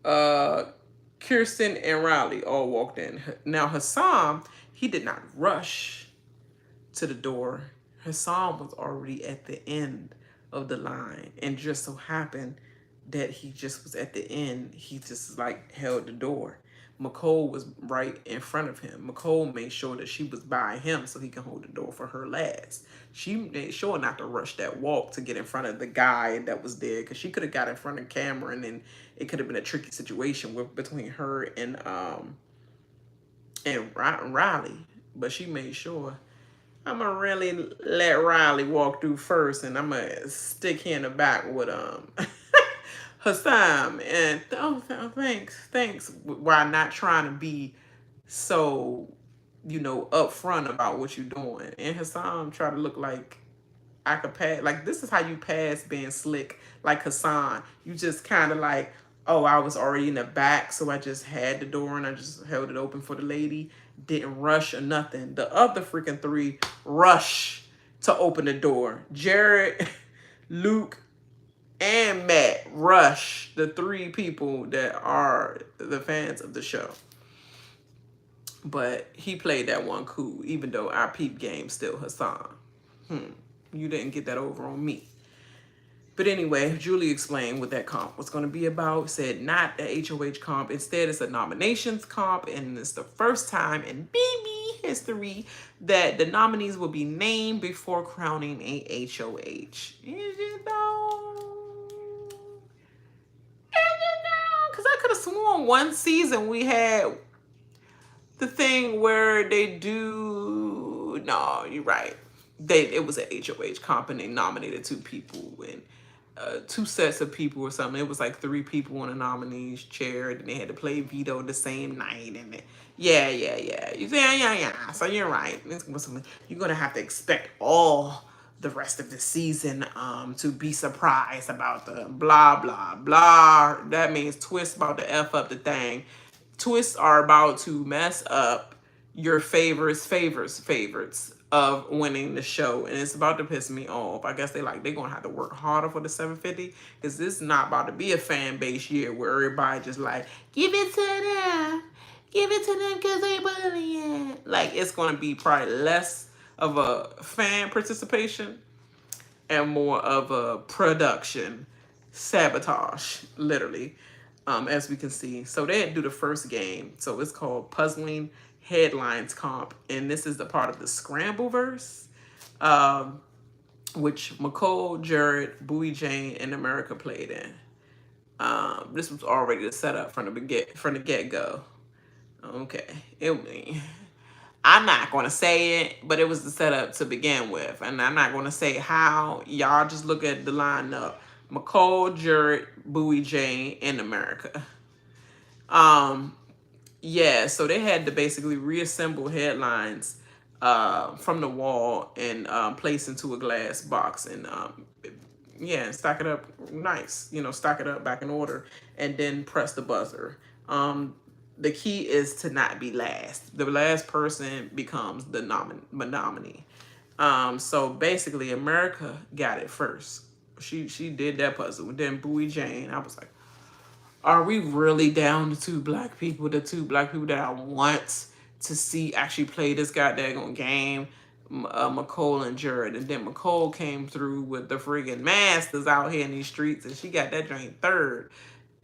Kirsten and Reilly all walked in. Now Hisam, he did not rush to the door. Hisam was already at the end of the line, and just so happened that he just was at the end. He just like held the door. Mecole was right in front of him. Mecole made sure that she was by him so he can hold the door for her last. She made sure not to rush that walk to get in front of the guy that was there, because she could have got in front of Cameron and it could have been a tricky situation between her and Reilly. But she made sure, I'm gonna really let Reilly walk through first, and I'm gonna stick here in the back with Hisam. And thanks. While not trying to be so, upfront about what you're doing. And Hisam try to look like I could pass. Like, this is how you pass being slick, like Hassan. You just kind of like, oh, I was already in the back, so I just had the door and I just held it open for the lady. Didn't rush or nothing. The other freaking three rush to open the door. Jared, Luke, and Matt rush, the three people that are the fans of the show. But he played that one cool, even though our peep game still Hassan. You didn't get that over on me. But anyway, Julie explained what that comp was going to be about. Said not a HOH comp. Instead, it's a nominations comp. And it's the first time in BB history that the nominees will be named before crowning a HOH. Is it though? Because I could have sworn one season we had the thing where they do. No, you're right. It was an HOH comp and they nominated two people and two sets of people or something. It was like three people on the nominees chair, and they had to play veto the same night. And yeah. You say yeah. So you're right. You're gonna have to expect all the rest of the season to be surprised about the blah blah blah. That means twist about to F up the thing. Twists are about to mess up your favorites of winning the show, and it's about to piss me off. I guess they're gonna have to work harder for the 750, because this is not about to be a fan base year where everybody just like give it to them because they bullying. Like, it's gonna be probably less of a fan participation and more of a production sabotage, literally, as we can see. So they had to do the first game. So it's called Puzzling Headlines Comp, and this is the part of the Scrambleverse, which Mecole, Jared, Bowie, Jane, and America played in. This was already the setup from the get-go. Okay. I'm not going to say it, but it was the setup to begin with. And I'm not going to say how. Y'all just look at the lineup. Mecole, Jared, Bowie, Jane, and America. Yeah, so they had to basically reassemble headlines from the wall and place into a glass box and stack it up nice. Stack it up back in order and then press the buzzer. The key is to not be last. The last person becomes the nominee. So basically, America got it first. She did that puzzle. Then Bowie Jane, I was like, are we really down to two black people? The two black people that I want to see actually play this goddamn game, Mecole and Jared. And then Mecole came through with the friggin' masters out here in these streets, and she got that joint third.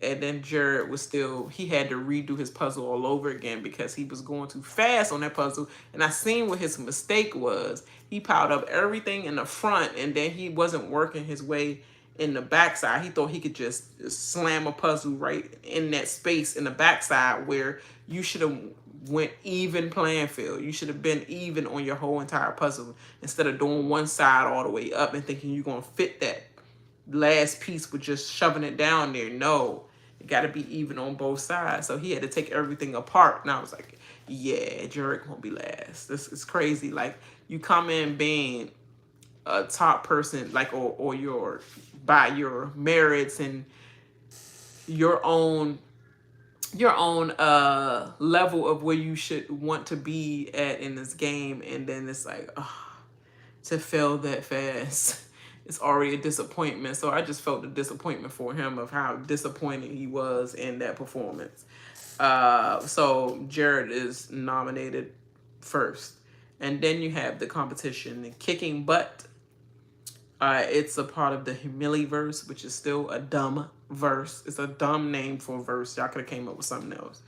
And then Jared he had to redo his puzzle all over again because he was going too fast on that puzzle. And I seen what his mistake was. He piled up everything in the front, and then he wasn't working his way in the backside. He thought he could just slam a puzzle right in that space in the backside where you should have went even playing field. You should have been even on your whole entire puzzle instead of doing one side all the way up and thinking you're going to fit that last piece with just shoving it down there. No, it got to be even on both sides. So he had to take everything apart. And I was like, yeah, Jared won't be last. This is crazy. Like, you come in being a top person, like, or by your merits and your own level of where you should want to be at in this game, and then it's like, to fail that fast, it's already a disappointment. So I just felt the disappointment for him of how disappointed he was in that performance. So Jared is nominated first, and then you have the competition, Kicking Butt. It's a part of the Humiliverse, which is still a dumb verse. It's a dumb name for a verse. Y'all could have came up with something else.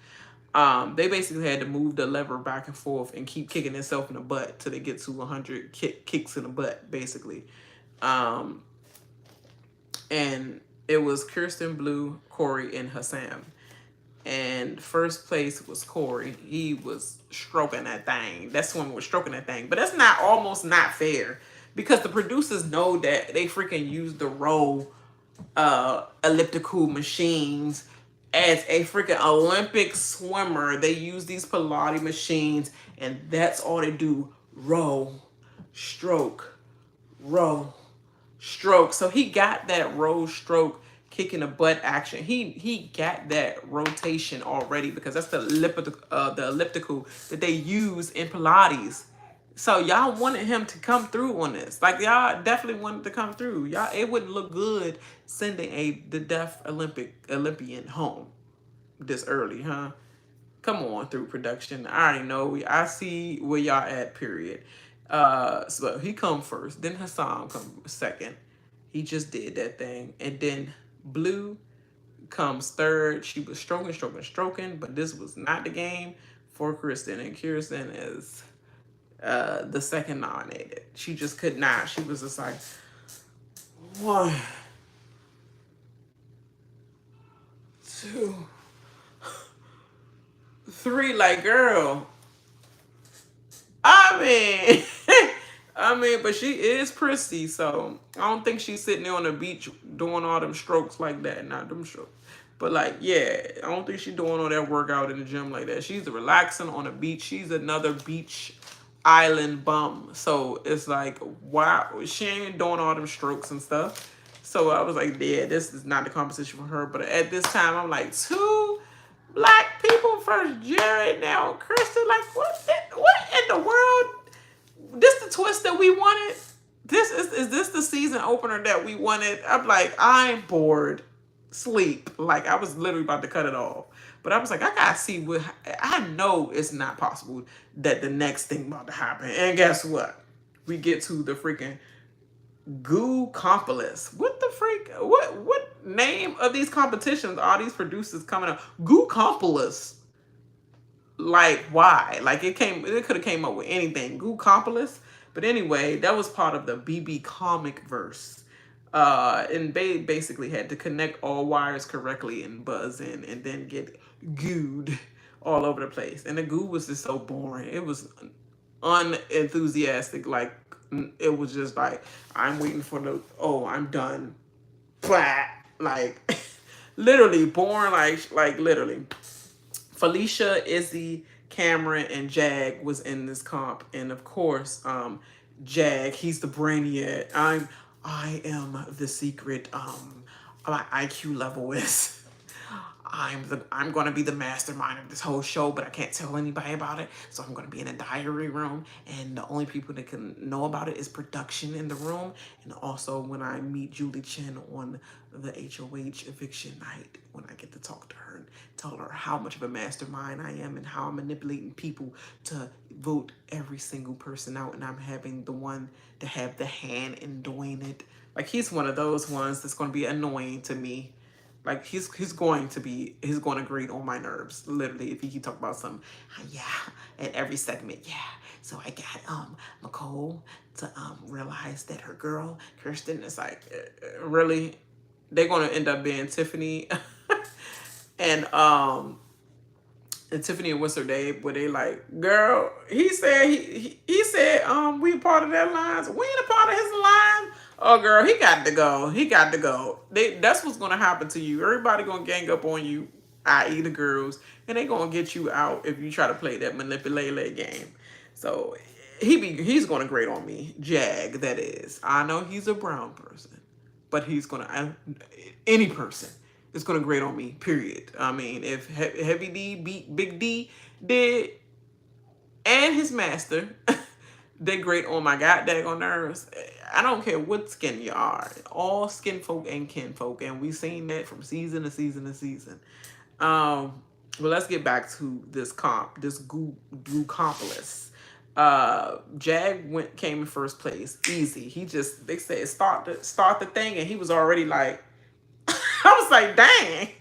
They basically had to move the lever back and forth and keep kicking itself in the butt till they get to 100 kicks in the butt, basically. And it was Kirsten, Blue, Cory, and Hisam. And first place was Cory. He was stroking that thing. That swimmer was stroking that thing. But that's almost not fair, because the producers know that they freaking use the row elliptical machines as a freaking Olympic swimmer. They use these Pilates machines, and that's all they do. Row, stroke, row, stroke. So he got that row, stroke, kicking the butt action. He got that rotation already, because that's the elliptical that they use in Pilates. So y'all wanted him to come through on this. Like, y'all definitely wanted to come through. It wouldn't look good sending the deaf Olympian home this early, huh? Come on through, production. I already know. I see where y'all at, period. So he come first. Then Hisam come second. He just did that thing. And then Blue comes third. She was stroking, but this was not the game for Kirsten. And Kirsten is the second nominated. She just could not. She was just like, 1, 2, 3. Like, girl. But she is prissy, so I don't think she's sitting there on the beach doing all them strokes like that. Not them strokes. But like, yeah, I don't think she's doing all that workout in the gym like that. She's relaxing on the beach. She's another beach island bum. So it's like, wow, she ain't doing all them strokes and stuff. So I was like, yeah, this is not the competition for her. But at this time, I'm like, 2 black people versus Jared now. Kirsten, like, what in the world? This the twist that we wanted? Is this the season opener that we wanted? I'm like, I'm bored. Sleep. Like, I was literally about to cut it off. But I was like, I gotta see what... I know it's not possible that the next thing about to happen. And guess what? We get to the freaking Goueli. What the freak? What name of these competitions are these producers coming up? Goueli. Like, why? Like, it could have came up with anything. Goueli. But anyway, that was part of the BB comic verse. And they basically had to connect all wires correctly and buzz in and then get gooed all over the place. And the goo was just so boring. It was unenthusiastic. Like, it was just like, I'm waiting for I'm done. Blah. Like, literally boring. Like literally. Felicia, Izzy, Cameron, and Jag was in this comp, and of course, Jag, he's the brainiac. I am the secret. My IQ level is. I'm gonna be the mastermind of this whole show, but I can't tell anybody about it. So I'm gonna be in a diary room, and the only people that can know about it is production in the room, and also when I meet Julie Chen on the HOH eviction night, when I get to talk to her and tell her how much of a mastermind I am and how I'm manipulating people to vote every single person out, and I'm having the one to have the hand in doing it. Like, he's one of those ones that's gonna be annoying to me. Like, he's going to grate on my nerves, literally, if he keep talking about something. Yeah, at every segment, yeah. So I got Mecole to realize that her girl, Kirsten, is like, really? They're going to end up being Tiffany and Tiffany and what's her name, where they like, girl, he said he said we part of that lines. We ain't a part of his line. Oh, girl, he got to go. He got to go. That's what's going to happen to you. Everybody going to gang up on you, i.e. the girls, and they going to get you out if you try to play that manipulate game. So he's going to grate on me. Jag, that is. I know he's a brown person, but he's going to, any person is going to grate on me, period. I mean, if Heavy D beat Big D did, and his master, they grate on my goddamn nerves. I don't care what skin you are. All skin folk and kin folk. And we've seen that from season to season to season. Well, let's get back to this comp. This Goueli. Jag came in first place. Easy. They said start the thing, and he was already like, I was like, dang. He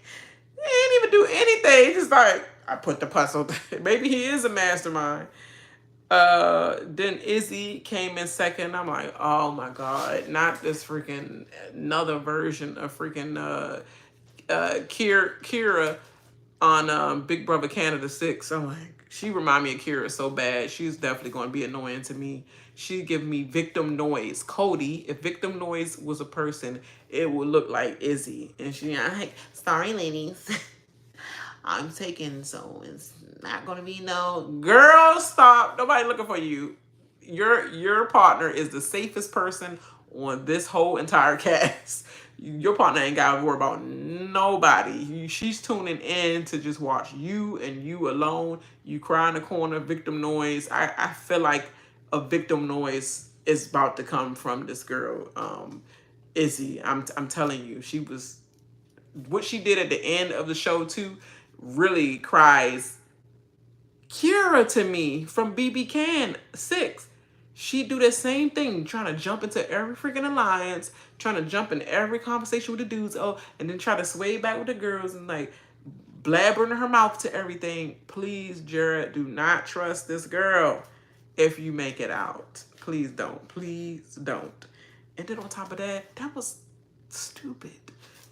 didn't even do anything. Just like, I put the puzzle. Maybe he is a mastermind. Then Izzy came in second. I'm like, oh my God, not this freaking another version of freaking Kira on Big Brother Canada 6. I'm like, she remind me of Kira so bad. She's definitely going to be annoying to me. She give me victim noise. Cody, if victim noise was a person, it would look like Izzy. And she like, sorry ladies, I'm taken, so it's not gonna be no girl. Stop. Nobody looking for you. Your partner is the safest person on this whole entire cast. Your partner ain't gotta worry about nobody. She's tuning in to just watch you and you alone. You cry in the corner, victim noise. I feel like a victim noise is about to come from this girl, Izzy. I'm telling you, she was, what she did at the end of the show too really cries Kira to me from BB Can 6. She do that same thing, trying to jump into every freaking alliance, trying to jump in every conversation with the dudes, and then try to sway back with the girls and like blabbering her mouth to everything. Please, Jared, do not trust this girl if you make it out. Please don't. Please don't. And then on top of that, that was stupid.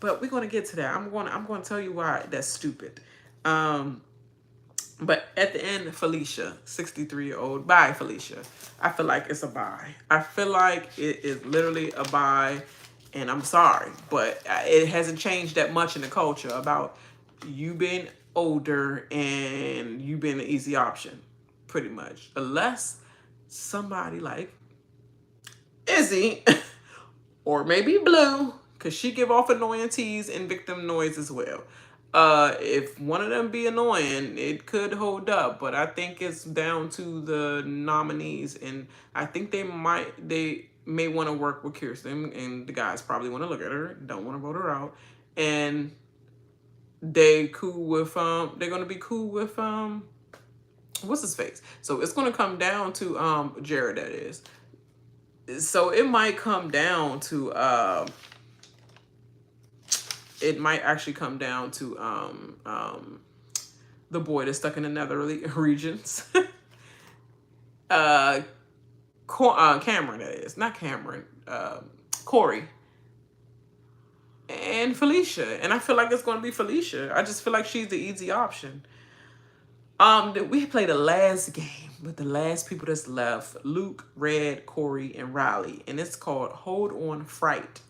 But we're gonna get to that. I'm gonna tell you why that's stupid. But at the end, Felicia, 63-year-old, bye, Felicia. I feel like it's a bye. I feel like it is literally a bye, and I'm sorry, but it hasn't changed that much in the culture about you being older and you being an easy option, pretty much. Unless somebody like Izzy or maybe Blue, because she give off annoying tease and victim noise as well. If one of them be annoying, it could hold up, but I think it's down to the nominees, and I think they may want to work with Kirsten, and the guys probably want to look at her, don't want to vote her out, and they're gonna be cool with what's his face. So it's gonna come down to Jared, that is. So it might come down to it might actually come down to the boy that's stuck in the nether regions. Cameron, that is. Not Cameron. Cory. And Felicia. And I feel like it's going to be Felicia. I just feel like she's the easy option. We played the last game with the last people that's left. Luke, Red, Cory, and Reilly. And it's called Hold On Fright.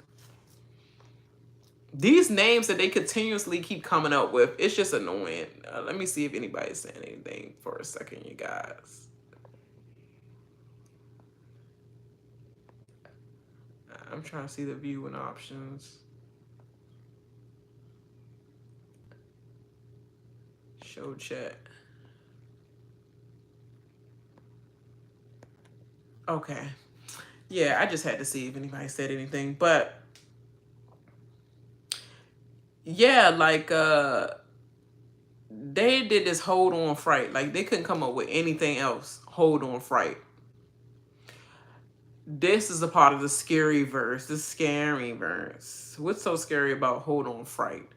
These names that they continuously keep coming up with, it's just annoying. Let me see if anybody's saying anything for a second, you guys. I'm trying to see the viewing options. Show chat. Okay. Yeah, I just had to see if anybody said anything. But yeah, like they did this Hold On Fright. Like they couldn't come up with anything else. Hold On Fright. This is a part of the scary verse. The scary verse. What's so scary about Hold On Fright?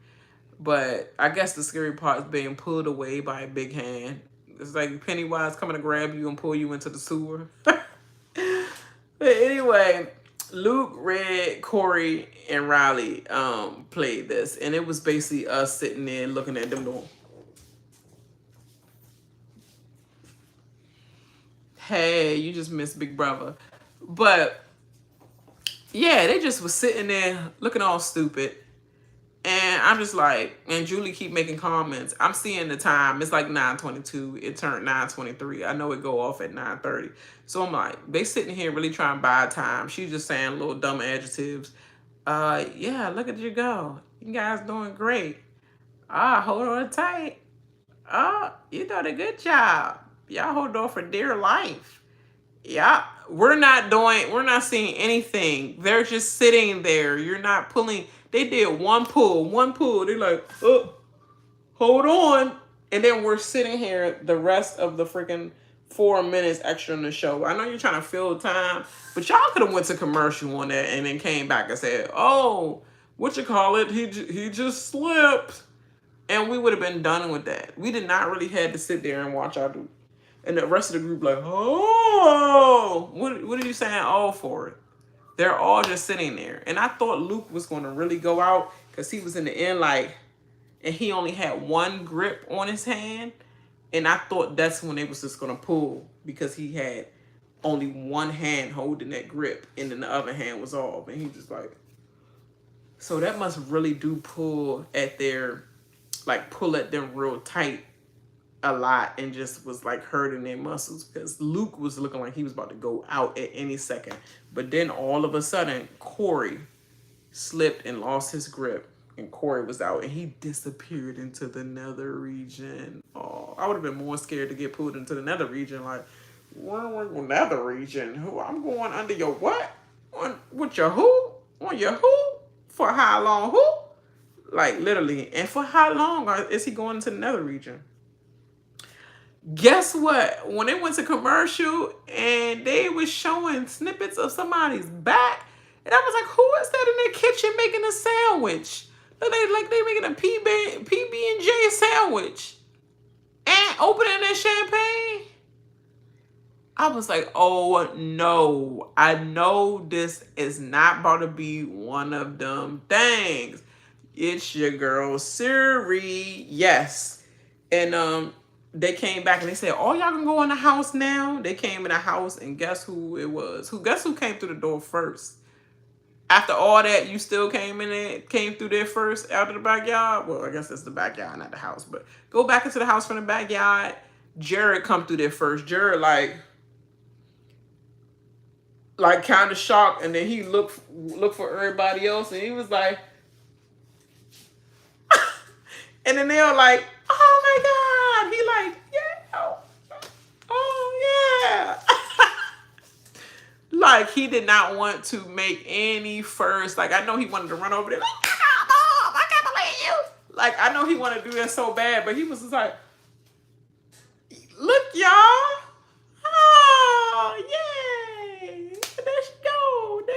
But I guess the scary part is being pulled away by a big hand. It's like Pennywise coming to grab you and pull you into the sewer. But anyway, Luke, Red, Cory, and Reilly played this. And it was basically us sitting there looking at them going, hey, you just missed Big Brother. But yeah, they just was sitting there looking all stupid. And I'm just like, and Julie keep making comments. I'm seeing the time. It's like 9:22. It turned 9:23. I know it go off at 9:30. So I'm like, they sitting here really trying to buy time. She's just saying little dumb adjectives. Yeah, look at you go. You guys doing great. Hold on tight. You doing a good job. Y'all hold on for dear life. Yeah, we're not seeing anything. They're just sitting there. You're not pulling. They did one pull. They're like, oh, hold on. And then we're sitting here the rest of the freaking 4 minutes extra in the show. I know you're trying to fill time, but y'all could have went to commercial on that and then came back and said, oh, what you call it? He just slipped. And we would have been done with that. We did not really have to sit there and watch our dude. And the rest of the group like, oh, what are you saying all for it? They're all just sitting there. And I thought Luke was going to really go out because he was in the end like, and he only had one grip on his hand. And I thought that's when they was just going to pull because he had only one hand holding that grip and then the other hand was off. And he just like, so that must really do pull at them real tight a lot and just was like hurting their muscles because Luke was looking like he was about to go out at any second. But then all of a sudden, Cory slipped and lost his grip and Cory was out and he disappeared into the nether region. Oh, I would have been more scared to get pulled into the nether region. Like, where nether region? Who? I'm going under your what? With your who? On your who? For how long? Who? Like literally. And for how long is he going into the nether region? Guess what? When they went to commercial and they was showing snippets of somebody's back, and I was like, who is that in their kitchen making a sandwich? They making a PB and J sandwich and opening their champagne. I was like, oh no, I know this is not about to be one of them things. It's your girl Siri, yes. And they came back and they said, oh, y'all can go in the house now. They came in the house and guess who it was? Guess who came through the door first? After all that, you still came through there first out of the backyard. Well, I guess it's the backyard, not the house. But go back into the house from the backyard. Jared come through there first. Jared like kind of shocked, and then he looked for everybody else, and he was like, and then they were like, oh my god, he like, yeah, oh yeah. Like he did not want to make any first. Like I know he wanted to run over there. Like, oh, I can't believe you. Like I know he wanted to do that so bad, but he was just like, look, y'all. Oh, yay. There she go. There,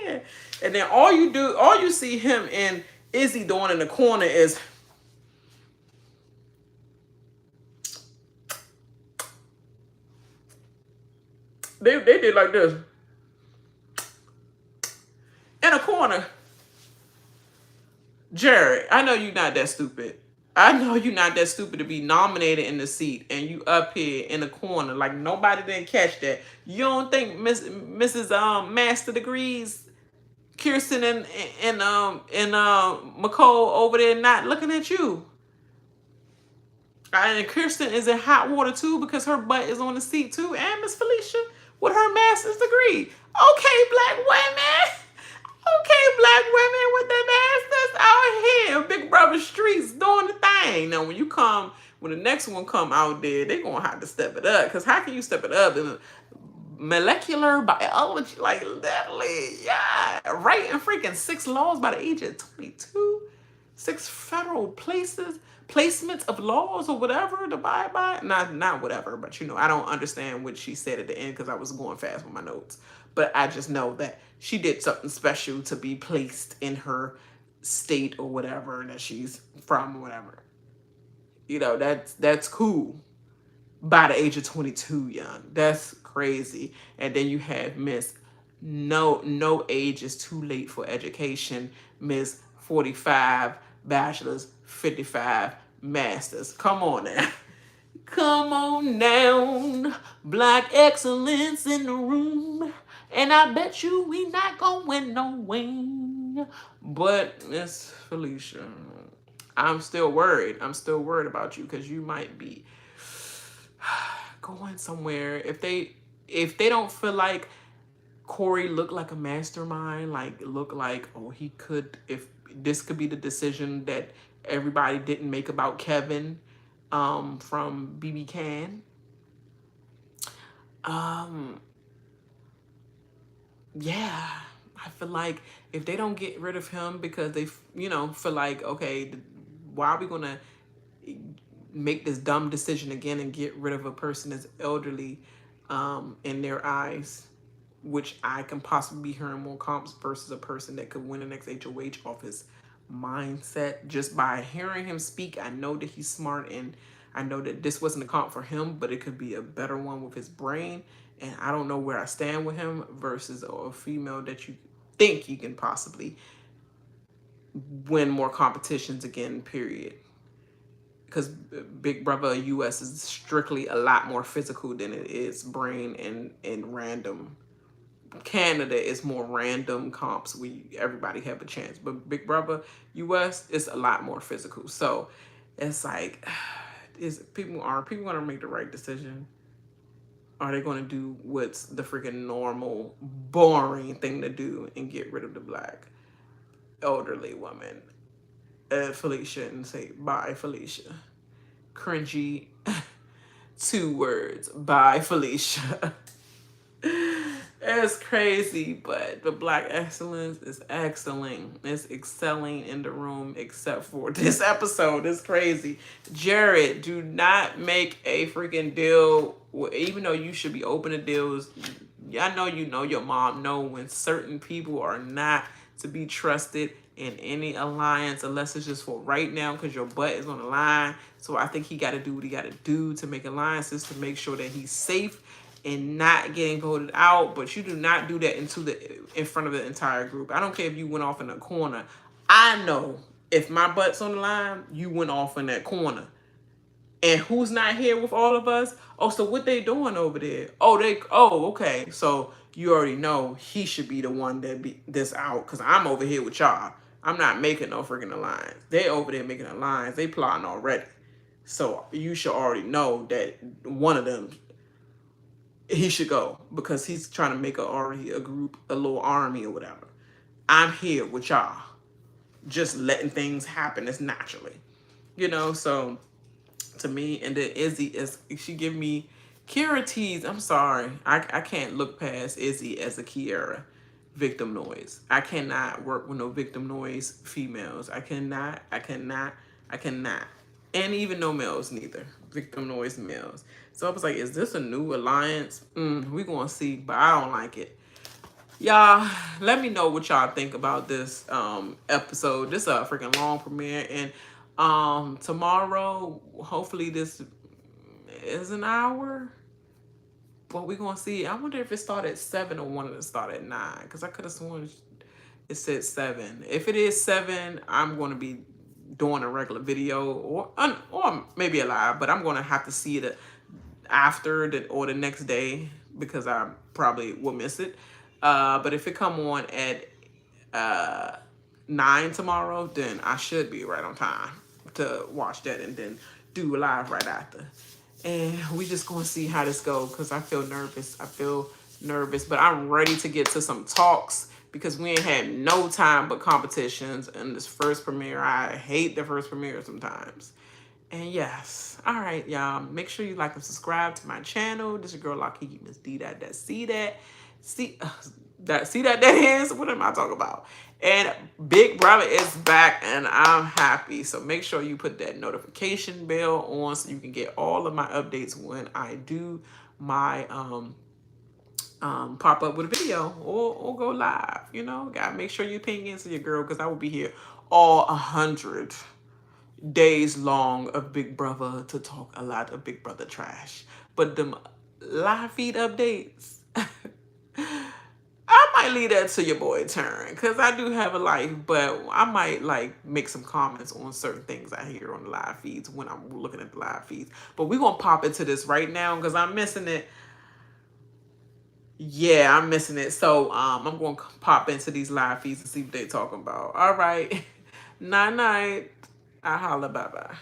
yeah. And then all you see him and Izzy doing in the corner is they did like this. In a corner. Jared, I know you're not that stupid. I know you're not that stupid to be nominated in the seat and you up here in the corner like nobody didn't catch that. You don't think Mrs. Master Degrees, Kirsten and Mecole over there not looking at you? And Kirsten is in hot water too because her butt is on the seat too, and Miss Felicia with her master's degree. Okay, black women. Okay, black women with the masters out here, Big Brother streets doing the thing. Now, when the next one come out there, they gonna have to step it up. Cause how can you step it up in molecular biology, like literally, yeah, writing freaking 6 laws by the age of 22, 6 federal placements of laws or whatever to abide by. Not whatever, but I don't understand what she said at the end because I was going fast with my notes. But I just know that she did something special to be placed in her state or whatever that she's from or whatever. That's cool. By the age of 22, young. That's crazy. And then you have Miss No age is too late for education, Miss 45 bachelors, 55 masters. Come on now. Come on down. Black excellence in the room. And I bet you we not going nowhere. But Miss Felicia, I'm still worried. I'm still worried about you because you might be going somewhere. If they don't feel like Cory looked like a mastermind, like look like, oh, he could, if this could be the decision that everybody didn't make about Kevin from BB Can. Yeah, I feel like if they don't get rid of him because they, feel like, okay, why are we going to make this dumb decision again and get rid of a person that's elderly in their eyes, which I can possibly be hearing more comps versus a person that could win the next HOH off his mindset. Just by hearing him speak, I know that he's smart and I know that this wasn't a comp for him, but it could be a better one with his brain. And I don't know where I stand with him versus a female that you think you can possibly win more competitions again, period. Because Big Brother US is strictly a lot more physical than it is brain and random. Canada is more random comps. Everybody have a chance, but Big Brother US is a lot more physical. So it's like, are people going to make the right decision? Are they going to do what's the freaking normal, boring thing to do and get rid of the black elderly woman, Felicia, and say bye, Felicia? Cringy 2 words, bye, Felicia. It's crazy, but the black excellence is excelling. It's excelling in the room, except for this episode. It's crazy. Jared, do not make a freaking deal. Even though you should be open to deals, I know you know your mom know when certain people are not to be trusted in any alliance unless it's just for right now because your butt is on the line. So I think he got to do what he got to do to make alliances to make sure that he's safe and not getting voted out, but you do not do that in front of the entire group. I don't care if you went off in a corner. I know if my butt's on the line, you went off in that corner. And who's not here with all of us? Oh, so what they doing over there? Oh, okay. So you already know he should be the one that be this out because I'm over here with y'all. I'm not making no freaking alliance. They over there making alliance. They plotting already. So you should already know that one of them he should go because he's trying to make a group, a little army or whatever. I'm here with y'all, just letting things happen as naturally, So to me, and then Izzy she give me Kiara tease. I'm sorry, I can't look past Izzy as a Kiara victim noise. I cannot work with no victim noise females. I cannot, and even no males neither. Victim noise males. So I was like, is this a new alliance? We gonna see, but I don't like it. Y'all, let me know what y'all think about this episode. This is a freaking long premiere, and tomorrow, hopefully this is an hour. But we gonna see. I wonder if it started at 7 or wanted to start at 9, because I could have sworn it said 7. If it is 7, I'm gonna be doing a regular video or maybe a live, but I'm gonna have to see it after or the next day because I probably will miss it. But if it come on at 9 tomorrow, then I should be right on time to watch that and then do a live right after. And we just gonna see how this goes because I feel nervous. But I'm ready to get to some talks because we ain't had no time but competitions in this first premiere. I hate the first premiere sometimes. And yes, all right, y'all. Make sure you like and subscribe to my channel. This is your girl, Lockheed Miss D. See that is. What am I talking about? And Big Brother is back, and I'm happy. So make sure you put that notification bell on so you can get all of my updates when I do my pop up with a video or go live. Gotta make sure you ping into your girl because I will be here all 100 days long of Big Brother to talk a lot of Big Brother trash. But them live feed updates, I might leave that to your boy Turn because I do have a life, but I might make some comments on certain things I hear on the live feeds when I'm looking at the live feeds. But we're gonna pop into this right now because I'm missing it. Yeah, I'm missing it. So I'm gonna pop into these live feeds and see what they talking about. All right. Night. I holla, bye-bye.